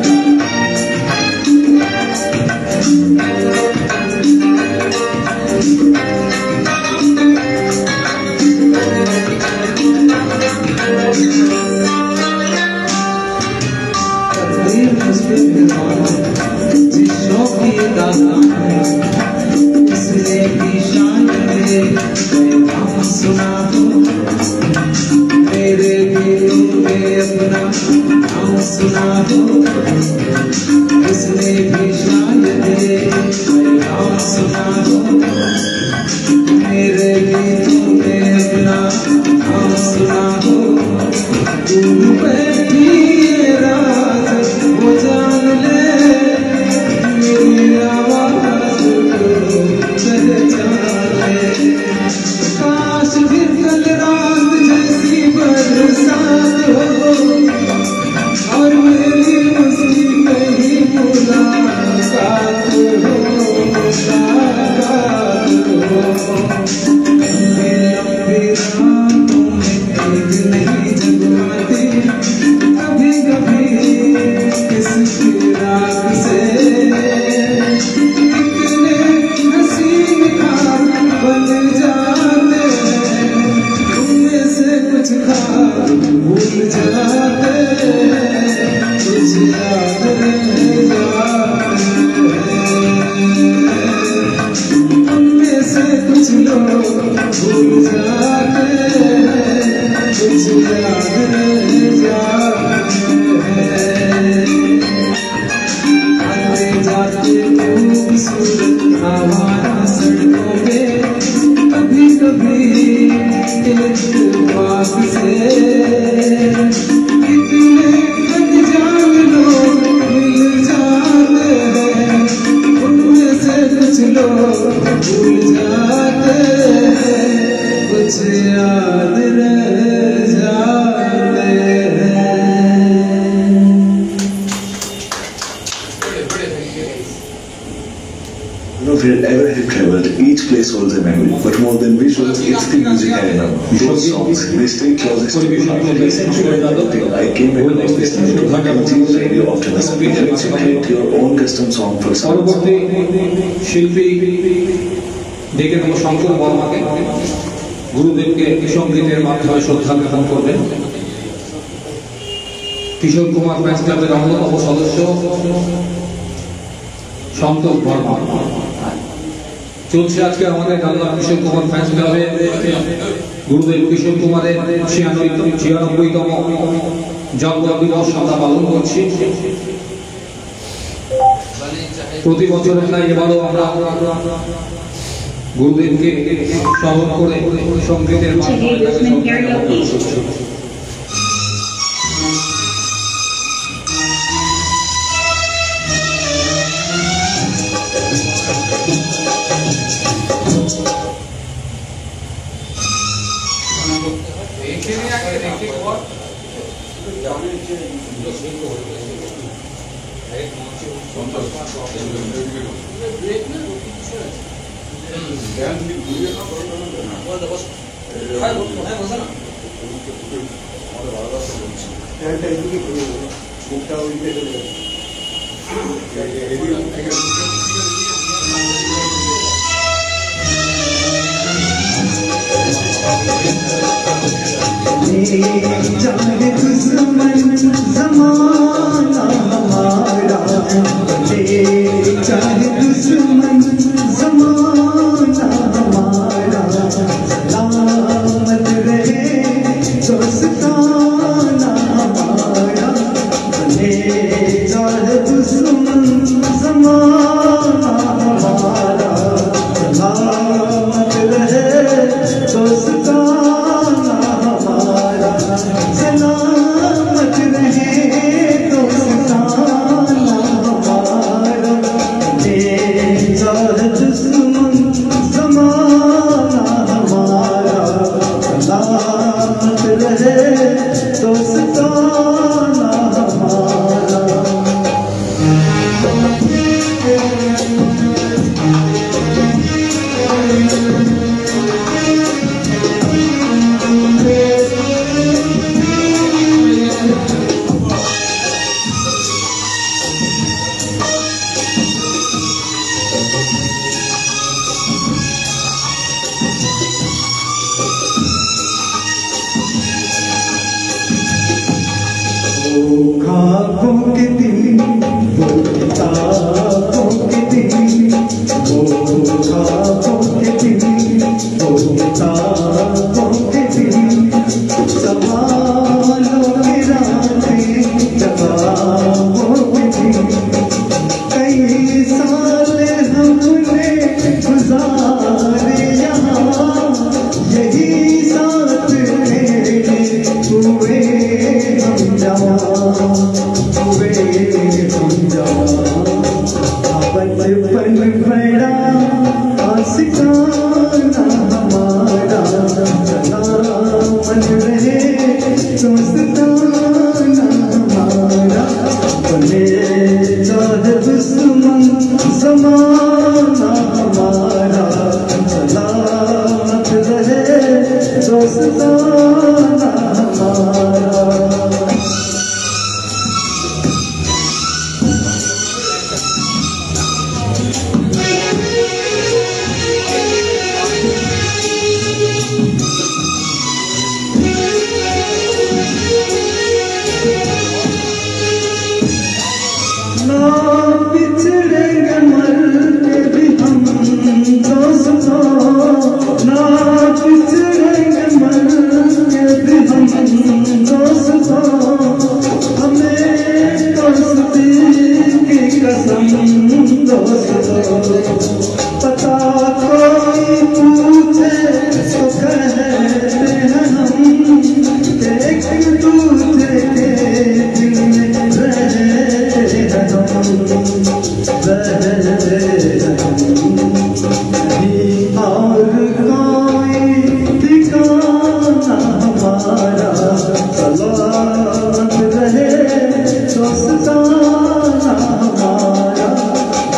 खूबसूरत हमारा सड़कों पे कभी कभी इत्तेफाक से कितने अनजान लोग मिल जाते हैं, उनमें से कुछ लोग भूल जाते हैं, कुछ याद रह जाते हैं। Wherever he traveled, each place holds a memory. But more than visuals, it's the music I remember. Those songs, they stay closest to my heart. Recently, I came across this music on MTV Radio Optimism. It lets you create your own custom song for songs. পরবর্তী শিল্পী ডেকে নেব শঙ্কর বর্মাকে, গুরুদেবকে সঙ্গীতের মাধ্যমে শ্রদ্ধা জ্ঞাপন করবেন। কিশোর কুমার ফ্যান্স ক্লাবের অন্যতম সদস্য সন্তোষ বর্মা চলছে আজকে আমাদের কালনা কিশোর কুমার ফ্যান্স ক্লাবে গুরুদেব কিশোর কুমারের 96তম জন্ম দিবস আমরা পালন করছি। প্রতি বছরের ন্যায় এবারও আমরা গুরুদেবকে স্মরণ করে সঙ্গীতের মাধ্যমে चाहे दुश्मन ज़माना हमारा, चाहे दुश्मन ज़माना हमारा, सलामत रहे दोस्ताना हमारा, चाहे दुश्मन ज़माना हमारा, सलामत रहे दोस्ताना हमारा, सलामत रहे दोस्ताना हमारा, चाहे दुश्मन ज़माना हमारा, सलामत रहे दोस्ताना हमारा। खाकों के दिन वो किताबों के दिन, वो खाकों के दिन वो किताबों के दिन, सवालों के रातें जवाबों के दिन, कई साल हमने गुजारे यहाँ, यही साथ मेरे हुए हम जवान, हुए हम जवान, बचपन बड़ा आशिकाना हमारा, सलामत रहे दोस्ताना हमारा, भले चाहे दुश्मन ज़माना हमारा, सलामत रहे दोस्ताना हमारा। पता कोई पूछे तो कहते हैं हम एक दूसरे के दिल में रहते हैं हम नहीं और कोई ठिकाना हमारा सलामत रहे दोस्ताना हमारा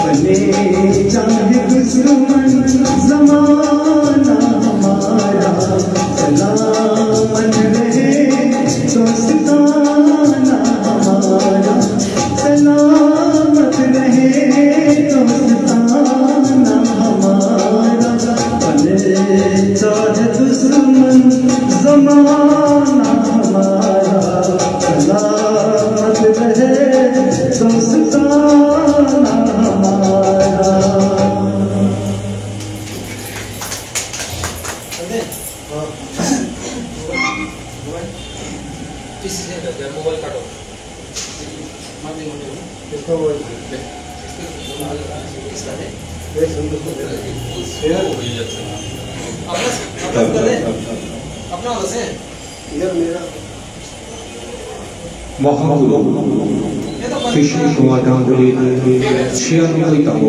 बने चाहे दुश्मन ज़माना हमारा सलामत रहे दोस्ताना हमारा सलामत रहे दोस्ताना हमारा बने चाहे दुश्मन ज़माना हमारा सलामत रहे दोस्ताना हमारा। मोबाइल काटो মহাগুরু কৃষ্ণ কুমার গাঙ্গুলির 96তম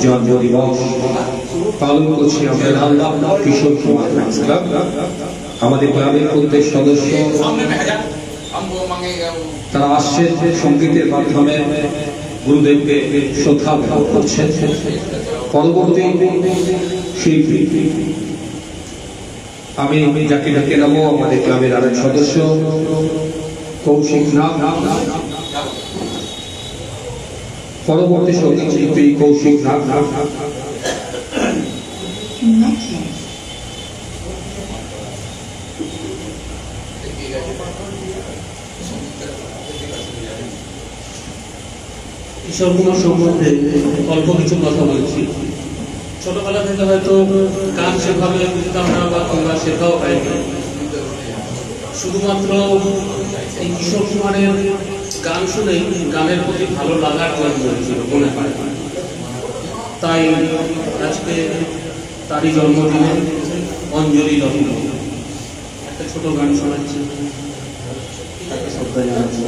জন্ম দিবস পালন করছি আমরা কিশোর কুমার ফ্যান্স ক্লাব। আমাদের ক্লাবের প্রত্যেক সদস্য তারা আসছেন সঙ্গীতের মাধ্যমে গুরুদেবকে শ্রদ্ধা জ্ঞাপন করছেন। পরবর্তী শিল্পী আমি যাকে ডাকে নেবো আমাদের ক্লাবের আরেক সদস্য কৌশিক নাগ। পরবর্তী সঙ্গীত শিল্পী কৌশিক নাগ। কিশোর কুমার সম্বন্ধে অল্প কিছু কথা বলছি। ছোটবেলা থেকে হয়তো গান সেভাবে বুঝতাম না বা কিংবা শেখাও হয়নি। শুধুমাত্র এই কিশোর কুমারের গান শুনেই গানের প্রতি ভালো লাগার জন্ম হয়েছিল মনে হয়। তাই আজকে তারই জন্মদিনে অঞ্জলি লগ্ন একটা ছোট গান শোনাচ্ছি। তাকে শ্রদ্ধা জানাচ্ছি।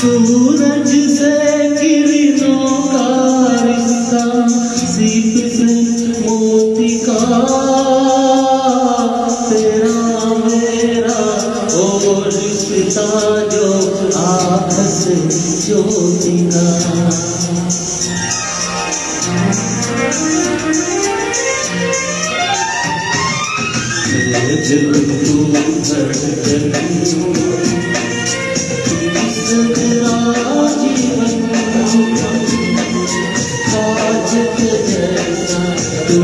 सूरज से किरणों का रिश्ता सीप से मोती का तेरा मेरा वो रिश्ता जो आँख से ज्योति का मेरे दिल तू धड़कन मेरा जीवन काज के जैसा तू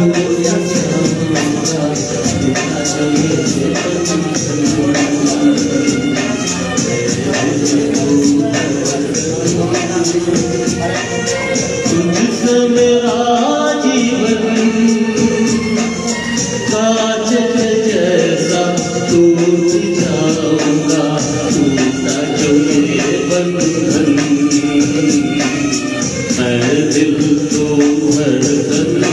तुझसे मेरा जीवन काज के जैसा टूट जाऊंगा टूटा जो ये बंधन है दिल तो धड़कन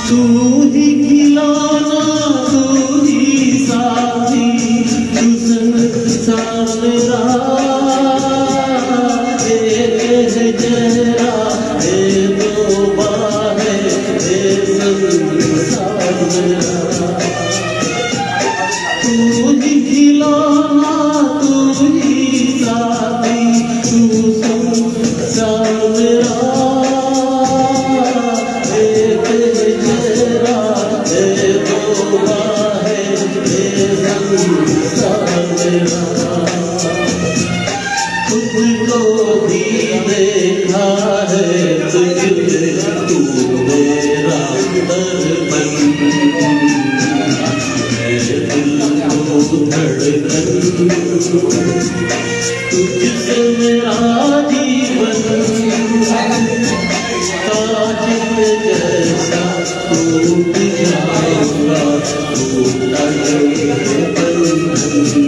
तू ही खिलौना तू ही साथी तू संसार मेरा एक है चेहरा है दो बाहें है संसार मेरा तू ही खिलौना तू ही साथी तू संसार मेरा एक है चेहरा है दो बाहें है संसार मेरा तुझको भी देखा है तुझे तू मेरा दर्पण है दिल को धड़कन तुझसे मेरा जीवन कांच पे जैसा टूट जाऊंगा टूटा ये बंधन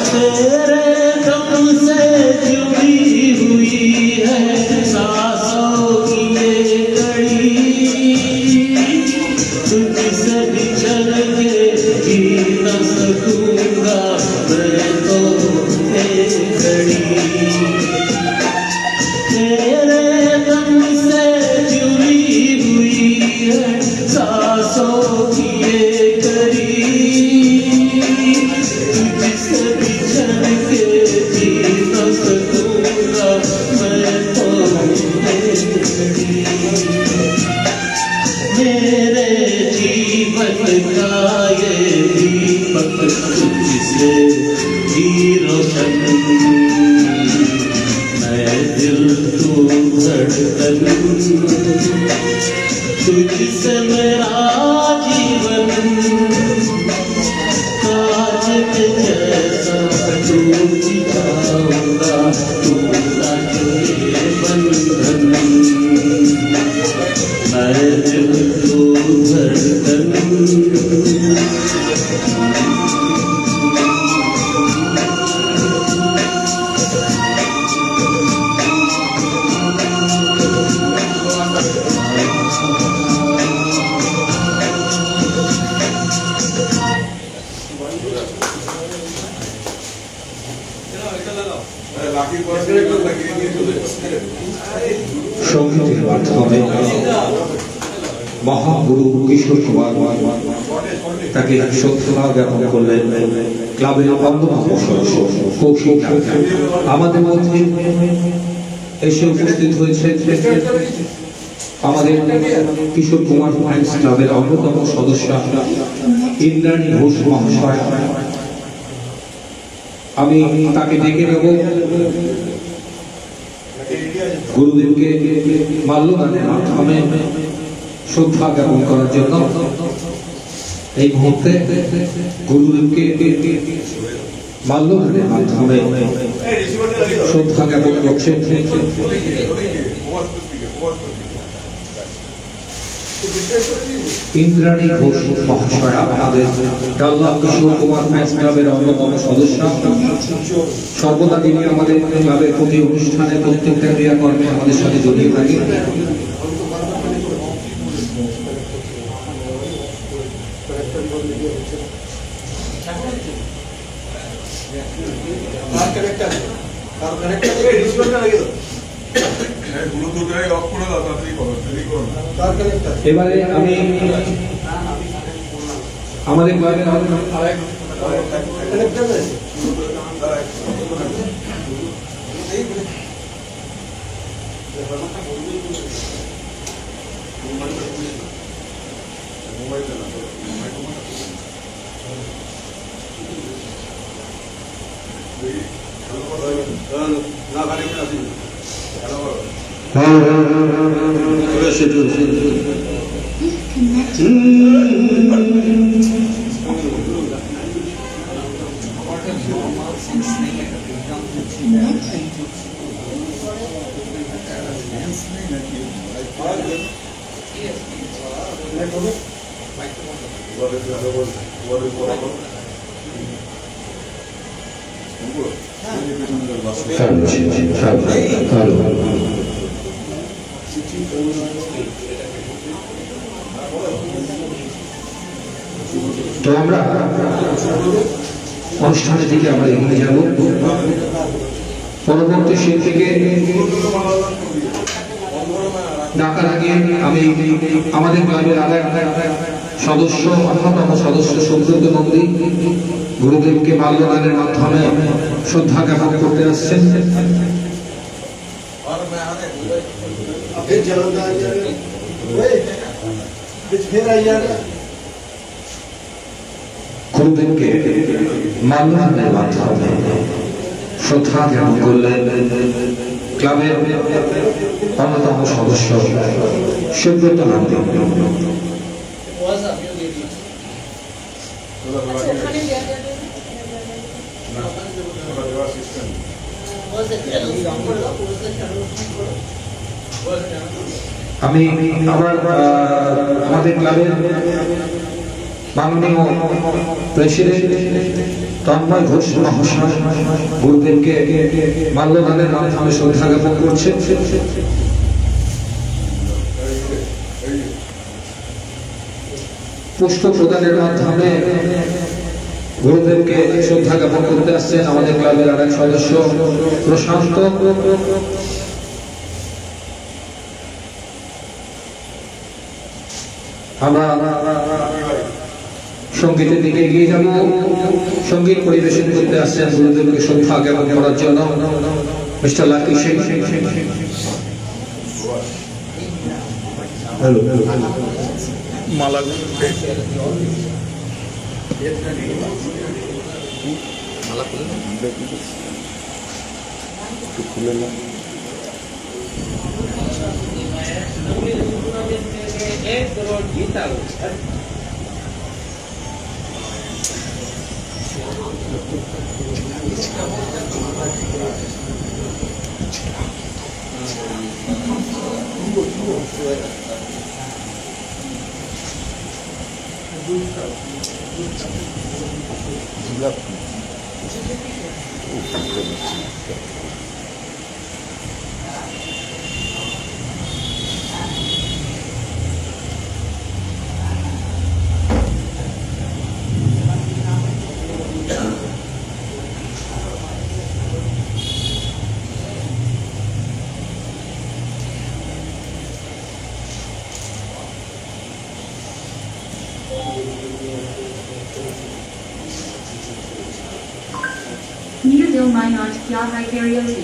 तेरे दम से जुड़ी हुई है सांसों की ये कड़ी तुझसे बिछड़ के जी न सकूंगा मैं तो एक घड़ी तेरे दम से जुड़ी हुई है सांसों की ये कड़ी तुझसे बिछड़ के जी न सकूंगा मैं तो एक घड़ी मेरे जीवन का ये दीपक तुझसे ही रोशन मैं दिल तू धड़कन तुझसे मेरा जीवन कांच के जैसा टूट जाऊंगा टूटा ये बंधन मैं दिल तू धड़कन সঙ্গীতের মাধ্যমে মহাগুরু কিশোর কুমার তাকে শ্রদ্ধা জ্ঞাপন করলেন ক্লাবের অন্যতম সদস্য কৌশিক আমাদের মধ্যে এসে উপস্থিত হয়েছে আমাদের কিশোর কুমার ফ্যান্স ক্লাবের অন্যতম সদস্য ইন্দ্রাণী ঘোষ মহাশয় আমি তাকে ডেকে নেব গুরুদেবকে মাল্যদানের মাধ্যমে শ্রদ্ধা জ্ঞাপন করার জন্য এই মুহূর্তে গুরুদেবকে মাল্যদানের মাধ্যমে শ্রদ্ধা জ্ঞাপন করছে ইন্দ্রাণী ঘোষ মহাশয়া আমাদের ডাল্লা কিশোর কুমার ফ্যান্স ক্লাবের অন্যতম সদস্য সর্বদা তিনি আমাদের ক্লাবের প্রতি অনুষ্ঠানে প্রত্যেকটা ক্রিয়াকর্মে আমাদের সাথে জড়িয়ে থাকে এবারে আমি আমাদের তো আমরা অনুষ্ঠানের দিকে আমরা এগিয়ে যাব। পরবর্তী শিল্পীকে ডাকার আগে আমি আমাদের ক্লাবের সদস্য, অন্যতম সদস্য সুব্রত নন্দী গুরুদেবকে মাল্যদানের মাধ্যমে শ্রদ্ধা জ্ঞাপন করতে আসছেন। গুরুদেবকে মাল্যদানের মাধ্যমে শ্রদ্ধা জ্ঞাপন করলেন ক্লাবের অন্যতম সদস্য সুব্রত নন্দী। আমি আবার আমাদের ক্লাবের মাননীয় প্রেসিডেন্ট তন্ময় ঘোষ মহাশয় গুরুদেবকে মাল্যদানের মাধ্যমে শ্রদ্ধা জ্ঞাপন করছেন। পুষ্প প্রদানের মাধ্যমে গুরুদেবকে শ্রদ্ধা জ্ঞাপন করতে আসছেন আমাদের ক্লাবের আরেক সদস্য প্রশান্ত। আমরা সঙ্গীতের দিকে এগিয়ে যাব। সঙ্গীত পরিবেশন করতে আসছেন গুরুদেবকে শ্রদ্ধা জ্ঞাপন করার জন্য মিস্টার লাকি শেখ। মালা খুলে না Near Dil Minot Kya Hai Karaoke.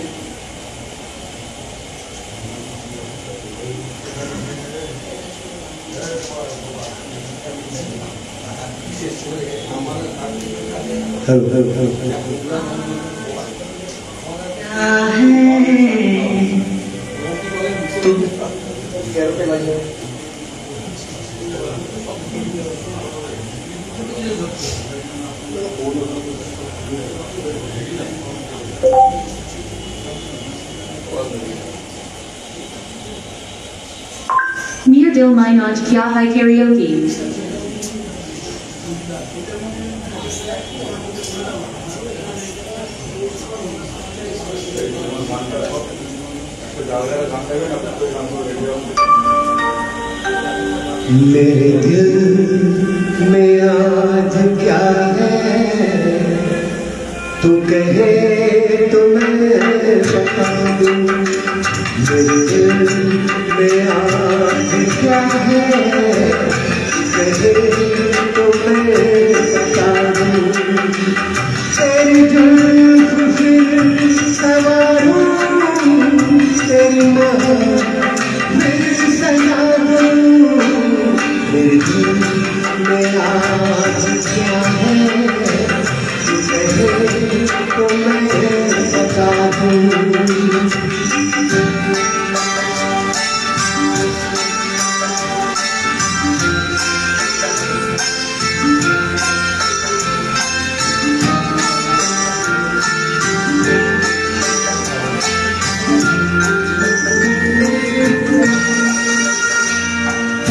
Near Dil Minot Kya Hai Karaoke. मेरे दिल में आज क्या है, तू कहे तो मैं बता दूं। मेरे दिल में आज क्या है, कहे तो मैं बता दूं। तेरी जुल्फ फिर सवारूं, तेरी मोहब्बत मेरी सजाऊं।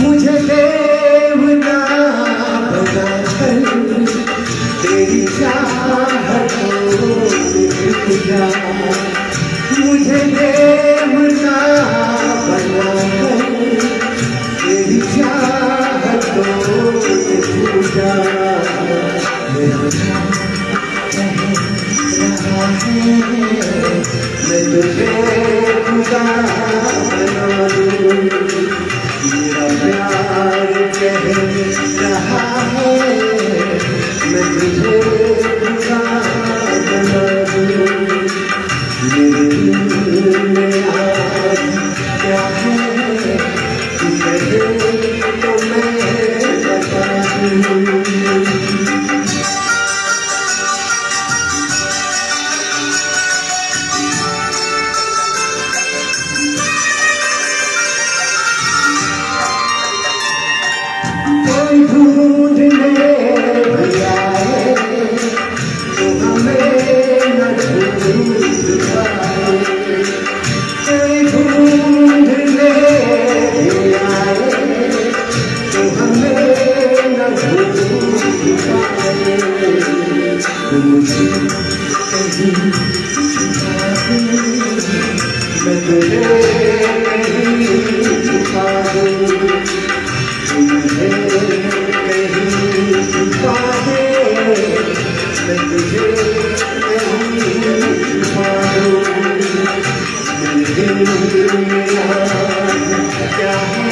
मुझे देवता बनाकर तेरी चाहतों में डूब जा। मुझे देवता बनाकर तेरी चाहतों में डूब जा। मेरा कह रहा है मैं तुझे खुदा बना दूं। मेरा प्यार कह रहा है मैं तुझे खुदा बना दूं। मेरे दिल में आज क्या है तू कहे तो मैं बता दूं। कोई ढूंढने भैया तो हमें न ढूंढ पाए। कोई ढूंढने भैया तो हमें न ढूंढ पाए। मुझे कहीं छुपा दे मैं तुझे कहीं छुपा दूं। मुझे कहीं छुपा दे मैं तुझे कहीं छुपा दूं। मेरे दिल में आज क्या है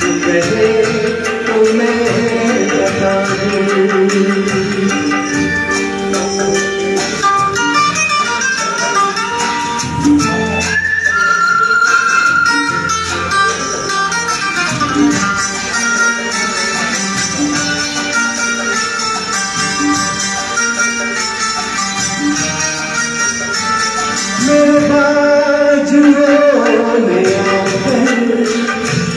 तू कहे तो मैं बता दूं। मेरे बाजुओं में आकर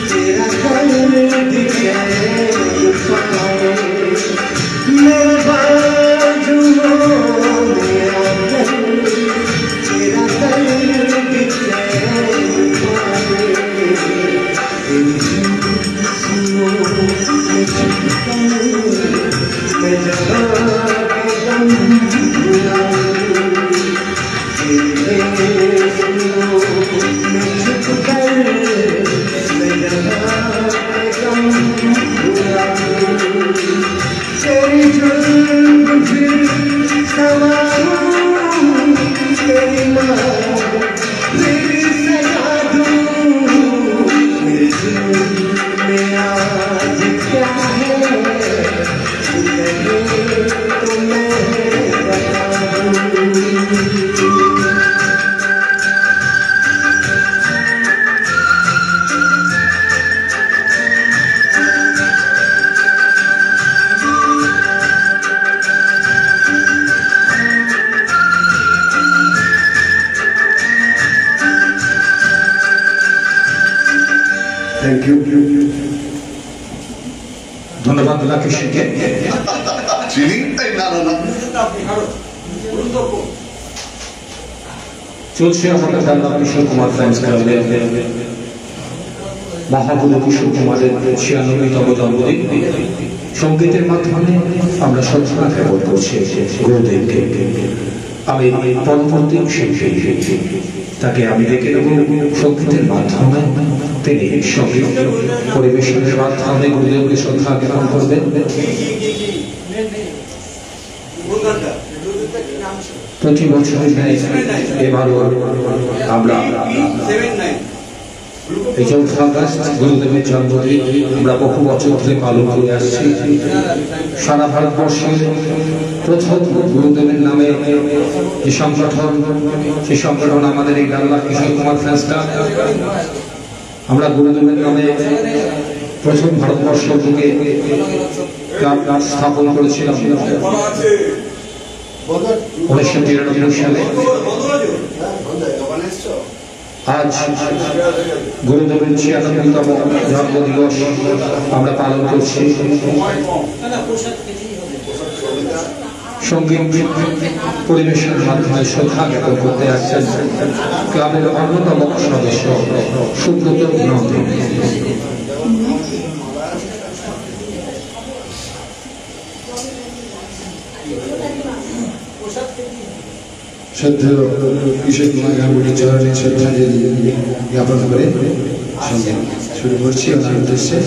तेरा दर्द दिखाए पाए। मेरे बाजुओं में आकर तेरा दर्द दिखाए पाए। सुनो मैं छुपकर मैं जगा के दम बुलाऊं। मैं छुपकर मैं जगा के दम बुलाऊं। तेरी जुल्म फिर संवारूं। तेरी माँ फिर सजा दूं। मेरे दिल में आज क्या है तू कहे तो मैं बता दूं। Thank you. ধন্যবাদ রাকেশ সিংকে। চিনি না না না চলছে আমাদের ডাল্লা কিশোর কুমার ফ্যান্স ক্লাবের মহাগুরু কিশোর কুমারের 96তম জন্মদিন। সঙ্গীতের মাধ্যমে আমরা শ্রদ্ধা জ্ঞাপন করছি গুরুদেবকে। আমি পরবর্তী শিল্পী তাকে আমি ডেকে নেব সঙ্গীতের মাধ্যমে। তিনি সঙ্গীত পরিবেশনের মাধ্যমে গুরুদেবকে শ্রদ্ধা জ্ঞাপন করবেন। প্রতি বছরের ন্যায় এবারও আমরা এই 4 আগস্ট গুরুদেবের জন্মদিন আমরা বহু বছর ধরে পালন করে আসছি। সারা ভারতবর্ষের প্রথম গুরুদেবের নামে যে সংগঠন, সেই সংগঠন আমাদের এই ডাল্লা কিশোর কুমার ফ্যান্স ক্লাব। আমরা গুরুদেবের নামে প্রথম ভারতবর্ষ থেকে ক্লাব স্থাপন করেছিলাম 1993 সালে। আজ গুরুদেবের 96তম জন্মদিবস আমরা পালন করছি। সঙ্গীত পরিবেশনের মাধ্যমে শ্রদ্ধা জ্ঞাপন করতে আসছেন ক্লাবের অন্যতম সদস্য সুব্রত নন্দ। শ্রদ্ধেয় কিশোর কুমার গাঙ্গুলির চরণে শ্রদ্ধাঞ্জলি জ্ঞাপন করে সঙ্গে শুরু করছি ওনার উদ্দেশ্যে।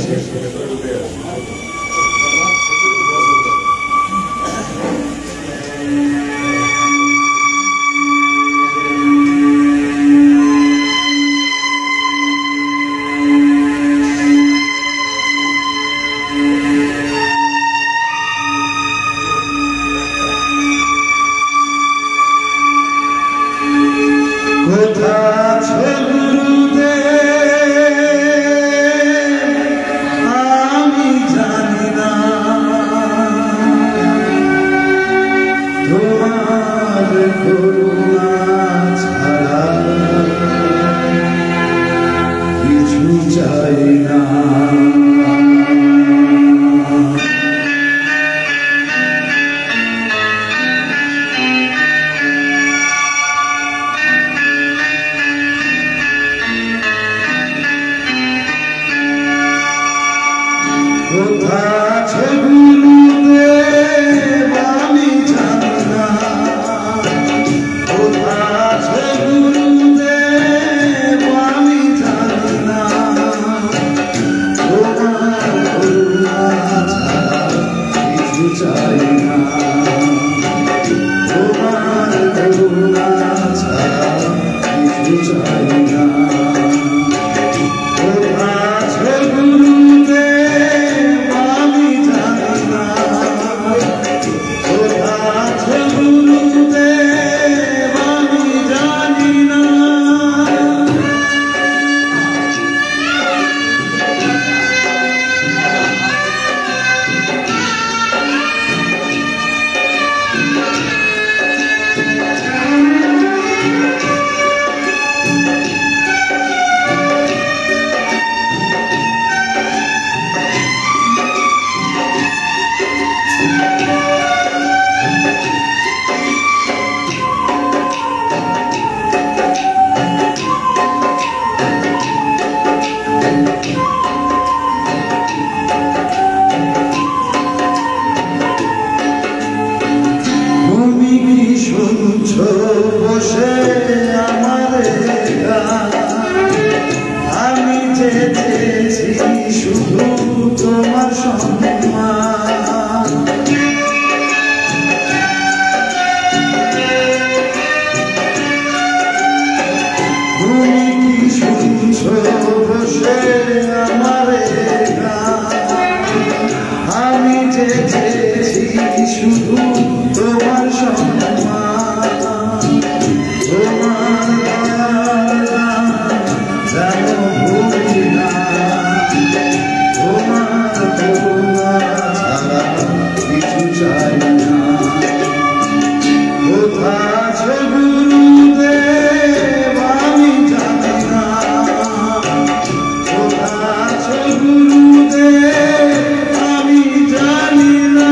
আমি জানি না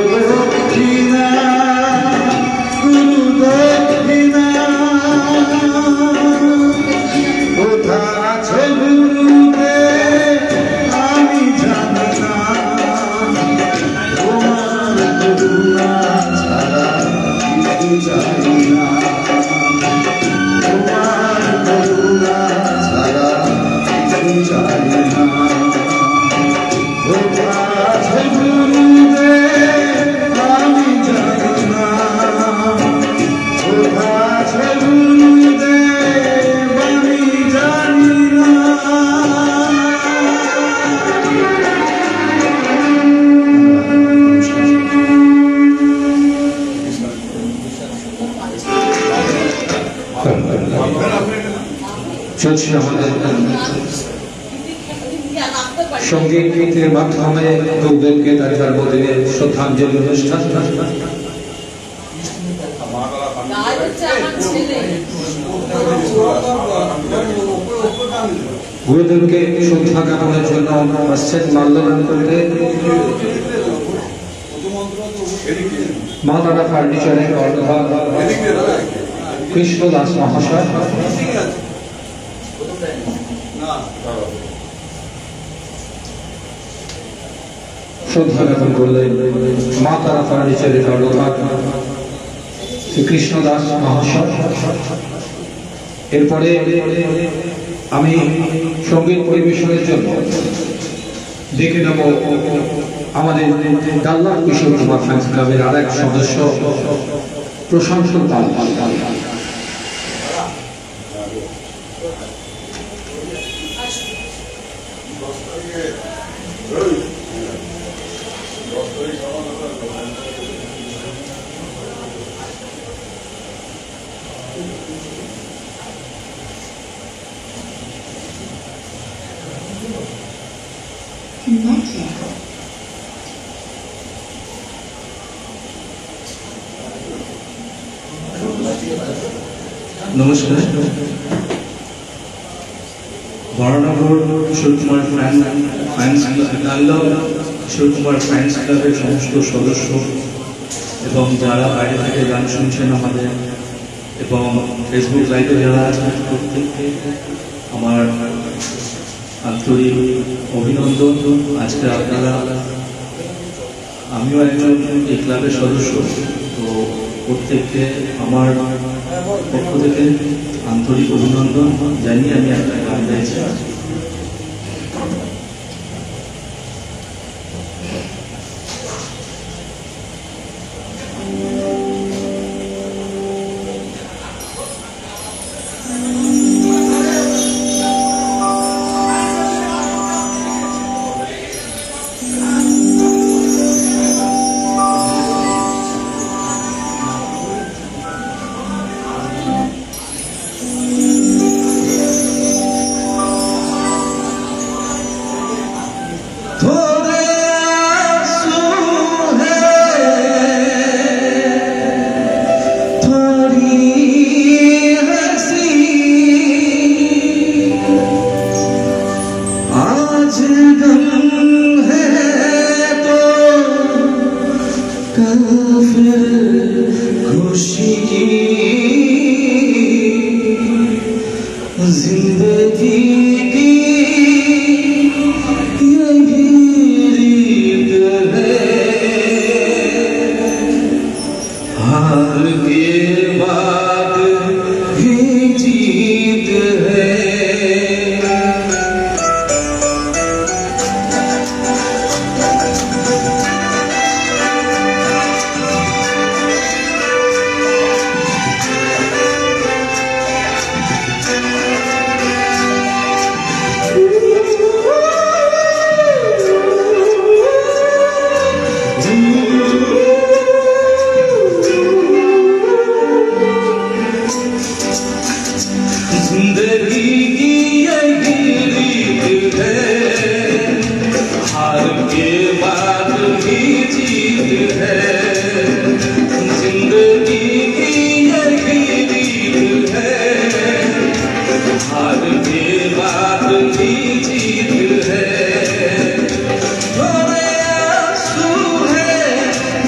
দক্ষিণা গুরু দক্ষিণা কোথা আছে গুরুদেব আমি জানি না তোমার করুণা ছাড়া কিছু জানি না তোমার করুণা ছাড়া কিছু জানি না কোথা আছে গুরুদেব আমি জানি না কোথা আছে গুরুদেব আমি জানি না চলছে আমাদের সঙ্গীতের মাধ্যমে গুরুদেবকে তার জন্মদিনে শ্রদ্ধাঞ্জলি অনুষ্ঠান। গুরুদেবকে শ্রদ্ধা জ্ঞাপনের জন্য আসছেন মাল্যদান করতে মা তারা ফার্নিচারের কর্ণধার কৃষ্ণ দাস মহাশয় শ্রদ্ধা জ্ঞাপন করলেন মা তারা ফার্নিচারের কর্ণধার শ্রীকৃষ্ণ দাস মহাশয়। এরপরে আমি সঙ্গীত পরিবেশনের জন্য ডেকে নেব আমাদের ডাল্লা কিশোর কুমার ফ্যান্স ক্লাবের আর এক সদস্য প্রশান্ত পাল। নমস্কার, বরানগর কিশোর কুমার ফ্যান্স কিশোর কুমার ফ্যান্স ক্লাবের সমস্ত সদস্য এবং যারা বাইরে থেকে গান শুনছেন আমাদের এবং ফেসবুক লাইভে যারা আছেন প্রত্যেককে আমার আন্তরিক অভিনন্দন। আজকে আপনারা, আমিও একজন এই ক্লাবের সদস্য, তো প্রত্যেককে আমার পক্ষ থেকে আন্তরিক অভিনন্দন জানিয়ে আমি একটা গান গাইছি।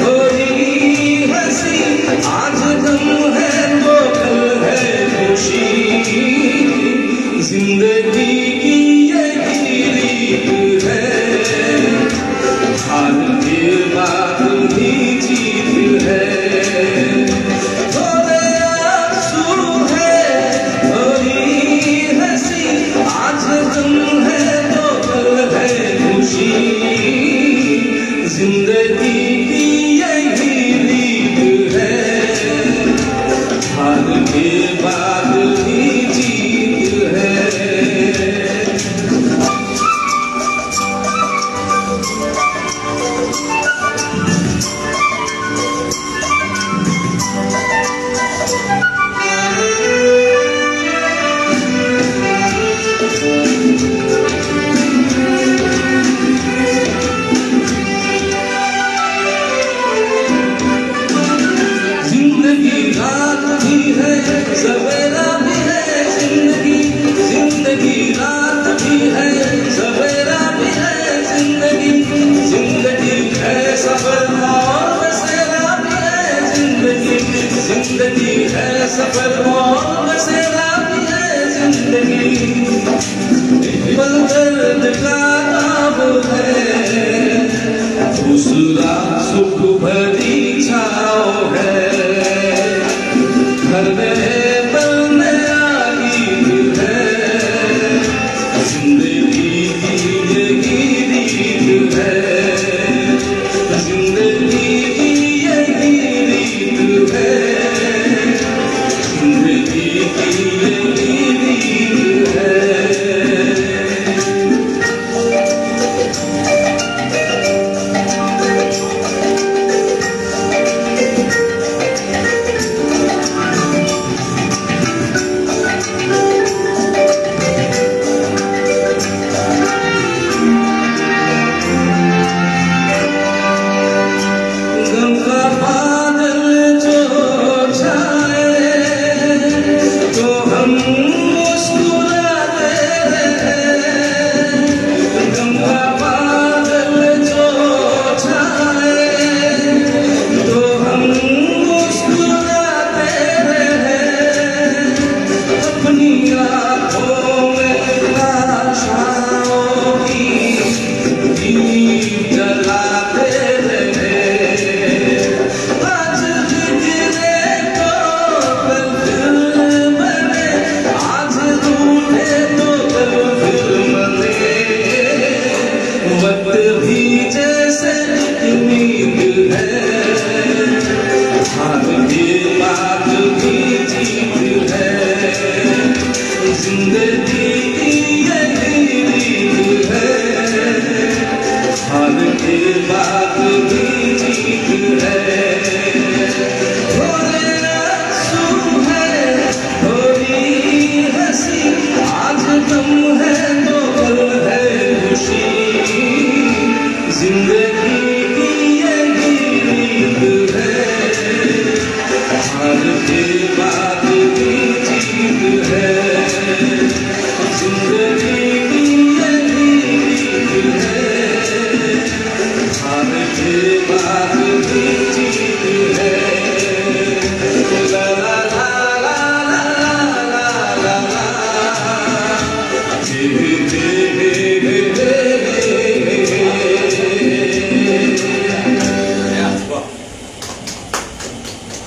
Oh सफर मौत से रानी है जिंदगी पल दर्द का नाम है दूसरा सुख भरी छाओ है घर में बनने आई है जिंदगी की यही रीत है जिंदगी की यही रीत है जिंदगी की यही रीत है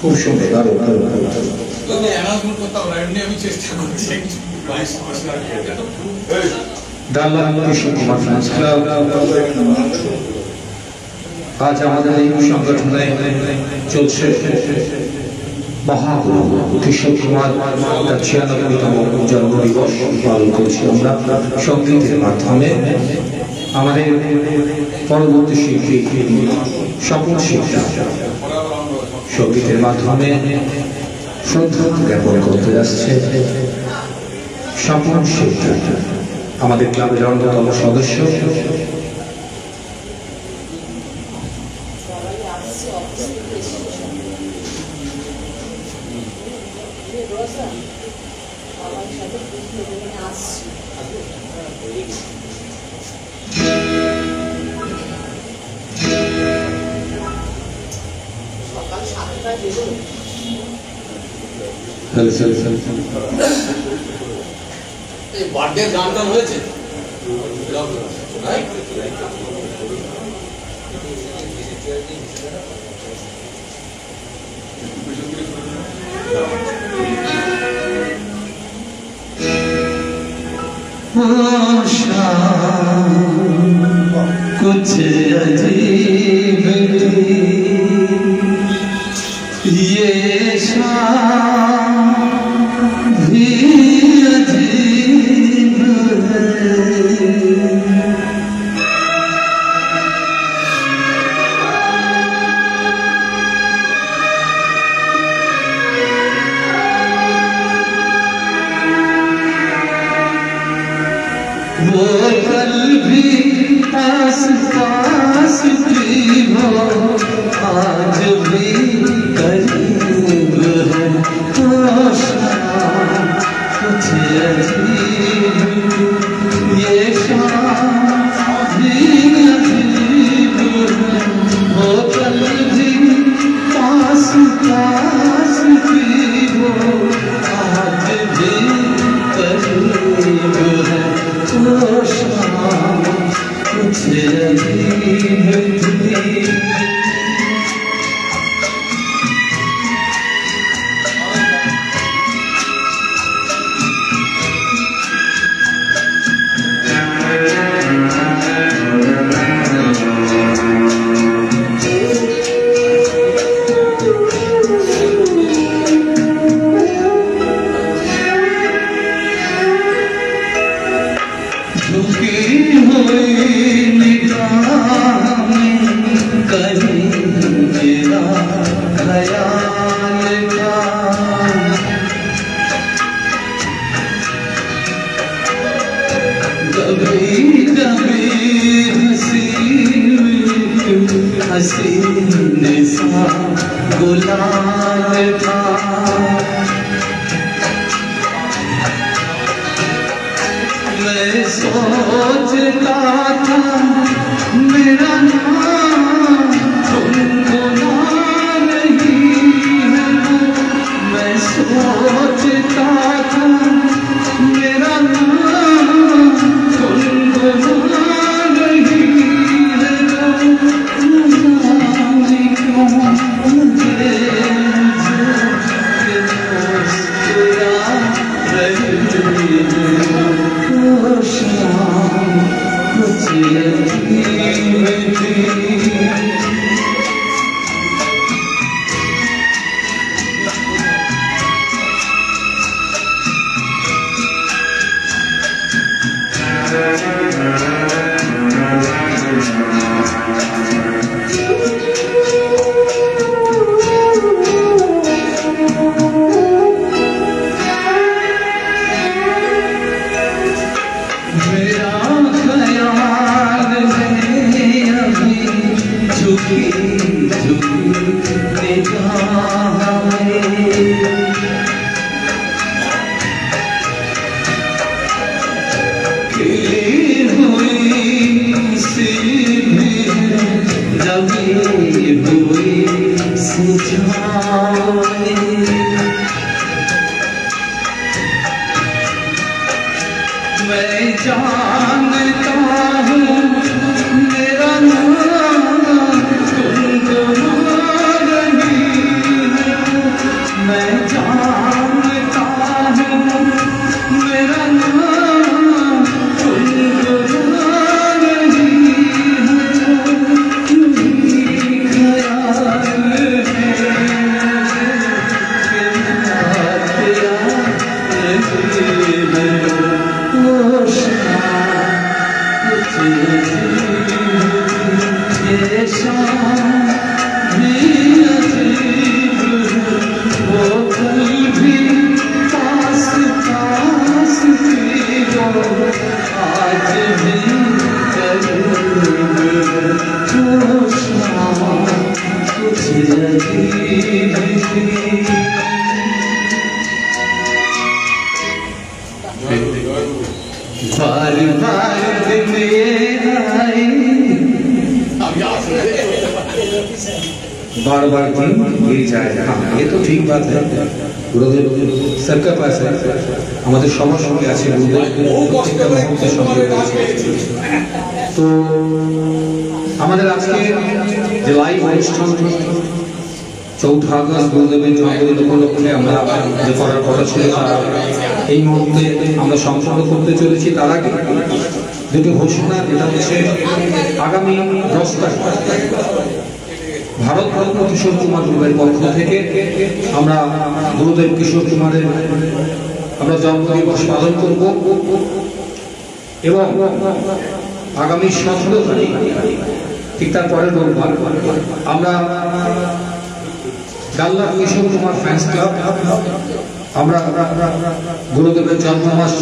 খুব সুন্দর দারুণ আজ আমাদের এই সংগঠনে চলছে মহাগুরু কিশোর কুমার তার 96তম জন্মদিবস পালন করছি আমরা সঙ্গীতের মাধ্যমে। আমাদের পরবর্তী শিল্পী স্বপন শিল্পী সঙ্গীতের মাধ্যমে শ্রদ্ধা জ্ঞাপন করতে আসছে স্বপন শিল্পী, আমাদের ক্লাবের অন্যতম সদস্য। বার্থডে গান টান হয়েছে कुछ अजीब ये शाम भी अजीब है। वो कल भी पास पास भी हो आज भी करीब है। कुछ अजीब ये शाम भी अजीब है। वो कल भी पास पास भी हो गुलाल था मैं सोचता था मेरा नाम गुनगुना नहीं है मैं सोचता था मेरा नाम गुनगुना नहीं है जाने क्यों मुझे मुस्कुरा रही वो शाम मुझे मैं जानता हूँ मेरा नाम गुनगुना नहीं है मैं जानता हूँ मेरा नाम गुनगुना नहीं है ख्याल बार बार दिन आए बार बार दिन ये जाए हाँ ये तो ठीक बात है गुरुदेव सर का पास है हमारे সবার সঙ্গে আছে তো আমাদের আজকে যে লাইভ অনুষ্ঠান 4 আগস্ট গুরুদেবের জন্মদিন উপলক্ষে আমরা যে করার কথা ছিল এই মুহূর্তে আমরা সম্পন্ন করতে চলেছি তার আগে দুটো ঘোষণা যেটা হচ্ছে আগামী 10 তারিখ ভারতরত্ন কিশোর কুমার গ্রুপের পক্ষ থেকে আমরা গুরুদেব কিশোর কুমারের আমরা জন্মদিবস পালন করব এবং আগামী 17 তারিখ ঠিক তার পরের রোববার আমরা গাল্লা কিশোর কুমার ফ্যান্স ক্লাব আমরা গুরুদেবের জন্মমাস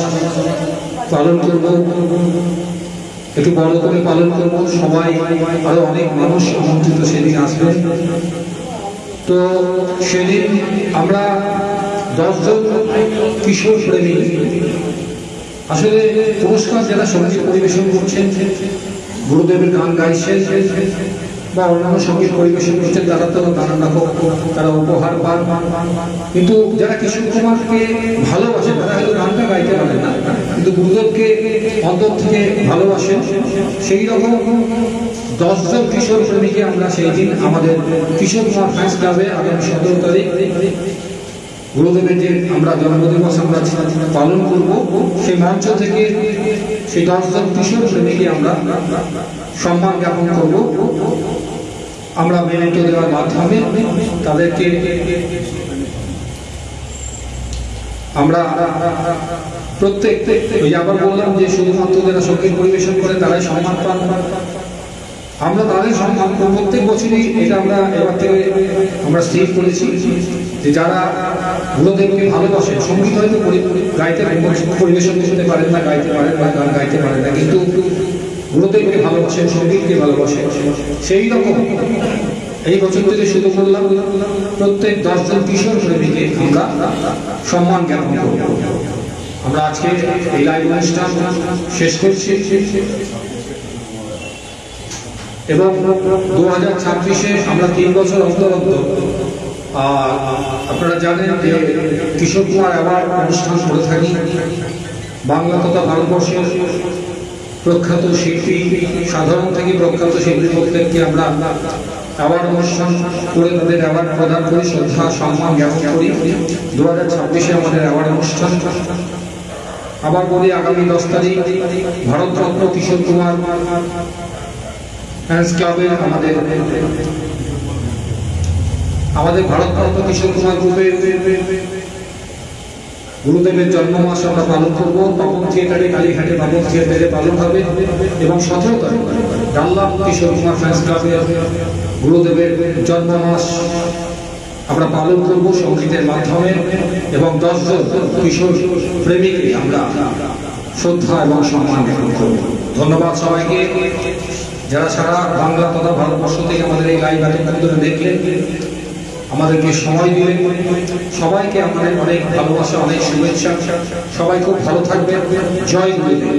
পালন করব একটু বড় করে পালন করব সবাই আরো অনেক মানুষ আমন্ত্রিত সেদিন আসবে তো সেদিন আমরা 10 জন কিশোর প্রেমী আসলে পুরস্কার যারা সঙ্গীত পরিবেশন করছেন গুরুদেবের গান গাইছেন বা অন্যান্য সঙ্গীত পরিবেশন করছেন তারা তো নানান রকম তারা উপহার পান কিন্তু যারা কিশোর কুমারকে ভালোবাসেন তারা হয়তো গানটা গাইতে পারেন না কিন্তু গুরুদেবকে অন্তর থেকে ভালোবাসেন সেই রকম 10 জন কিশোর প্রেমীকে আমরা সেই দিন আমাদের কিশোর কুমার ফ্যান্স ক্লাবে আগামী 17 তারিখ গুরুদেবের যে আমরা জন্মদিবস আমরা পালন করব সেই মঞ্চ থেকে সেই 10 জন কিশোর প্রেমীকে আমরা সম্মান জ্ঞাপন করব আমরা মেমেন্টো দেওয়ার মাধ্যমে তাদেরকে আমরা প্রত্যেক ওই আবার বললাম যে শুধুমাত্র যারা সঙ্গীত পরিবেশন করে তারাই সম্মান পান আমরা তাদের সম্মান প্রত্যেক বছরই এটা আমরা এবার থেকে আমরা স্থির করেছি যে যারা গুরুদেবকে ভালোবাসেন সঙ্গীত হয়তো গাইতে পরিবেশন করতে পারেন না গাইতে পারেন বা গান গাইতে পারেন না কিন্তু গুরুদেবকে ভালোবাসেন সঙ্গীতকে ভালোবাসেন সেই রকম এই বছর থেকে শুরু করলাম, প্রত্যেক 10 জন কিশোর প্রেমীকে আমরা সম্মান জ্ঞাপন করব। আমরা আজকে এই লাইভ অনুষ্ঠান শেষ করছি এবং 2026-এ আমরা 3 বছর অন্তর আপনারা জানেন যে কিশোর কুমার অ্যাওয়ার্ড অনুষ্ঠান করে থাকি। বাংলা তথা ভারতবর্ষের প্রখ্যাত শিল্পী, সাধারণ থেকে প্রখ্যাত শিল্পী প্রত্যেককে আমরা অ্যাওয়ার্ড অনুষ্ঠান করে তাদের অ্যাওয়ার্ড প্রদান করি, শ্রদ্ধা সম্মান জ্ঞাপন করি। 2026-এ আমাদের অ্যাওয়ার্ড অনুষ্ঠান। আবার বলি, আগামী 10 তারিখ ভারতরত্ন কিশোর কুমার ফ্যান্স ক্লাবে আমাদের ভারতরত্ন কিশোর কুমার গ্রুপের গুরুদেবের জন্মমাস আমরা পালন করব। তপন থিয়েটারে, কালীঘাটে তপন থিয়েটারে পালন হবে এবং 17 তারিখ ডাল্লাম কিশোর কুমার ফ্যান্স ক্লাবে গুরুদেবের জন্মমাস আমরা পালন করব সঙ্গীতের মাধ্যমে এবং 10 জন কিশোর প্রেমীকে আমরা শ্রদ্ধা এবং সম্মান জ্ঞাপন করব। ধন্যবাদ সবাইকে, যারা সারা বাংলা তথা ভারতবর্ষ থেকে আমাদের এই লাইভ আয়োজন দেখলেন, আমাদেরকে সময় দিলেন। সবাইকে আমাদের অনেক ভালোবাসা, অনেক শুভেচ্ছা। সবাই খুব ভালো থাকবেন। জয় গুরুদেব।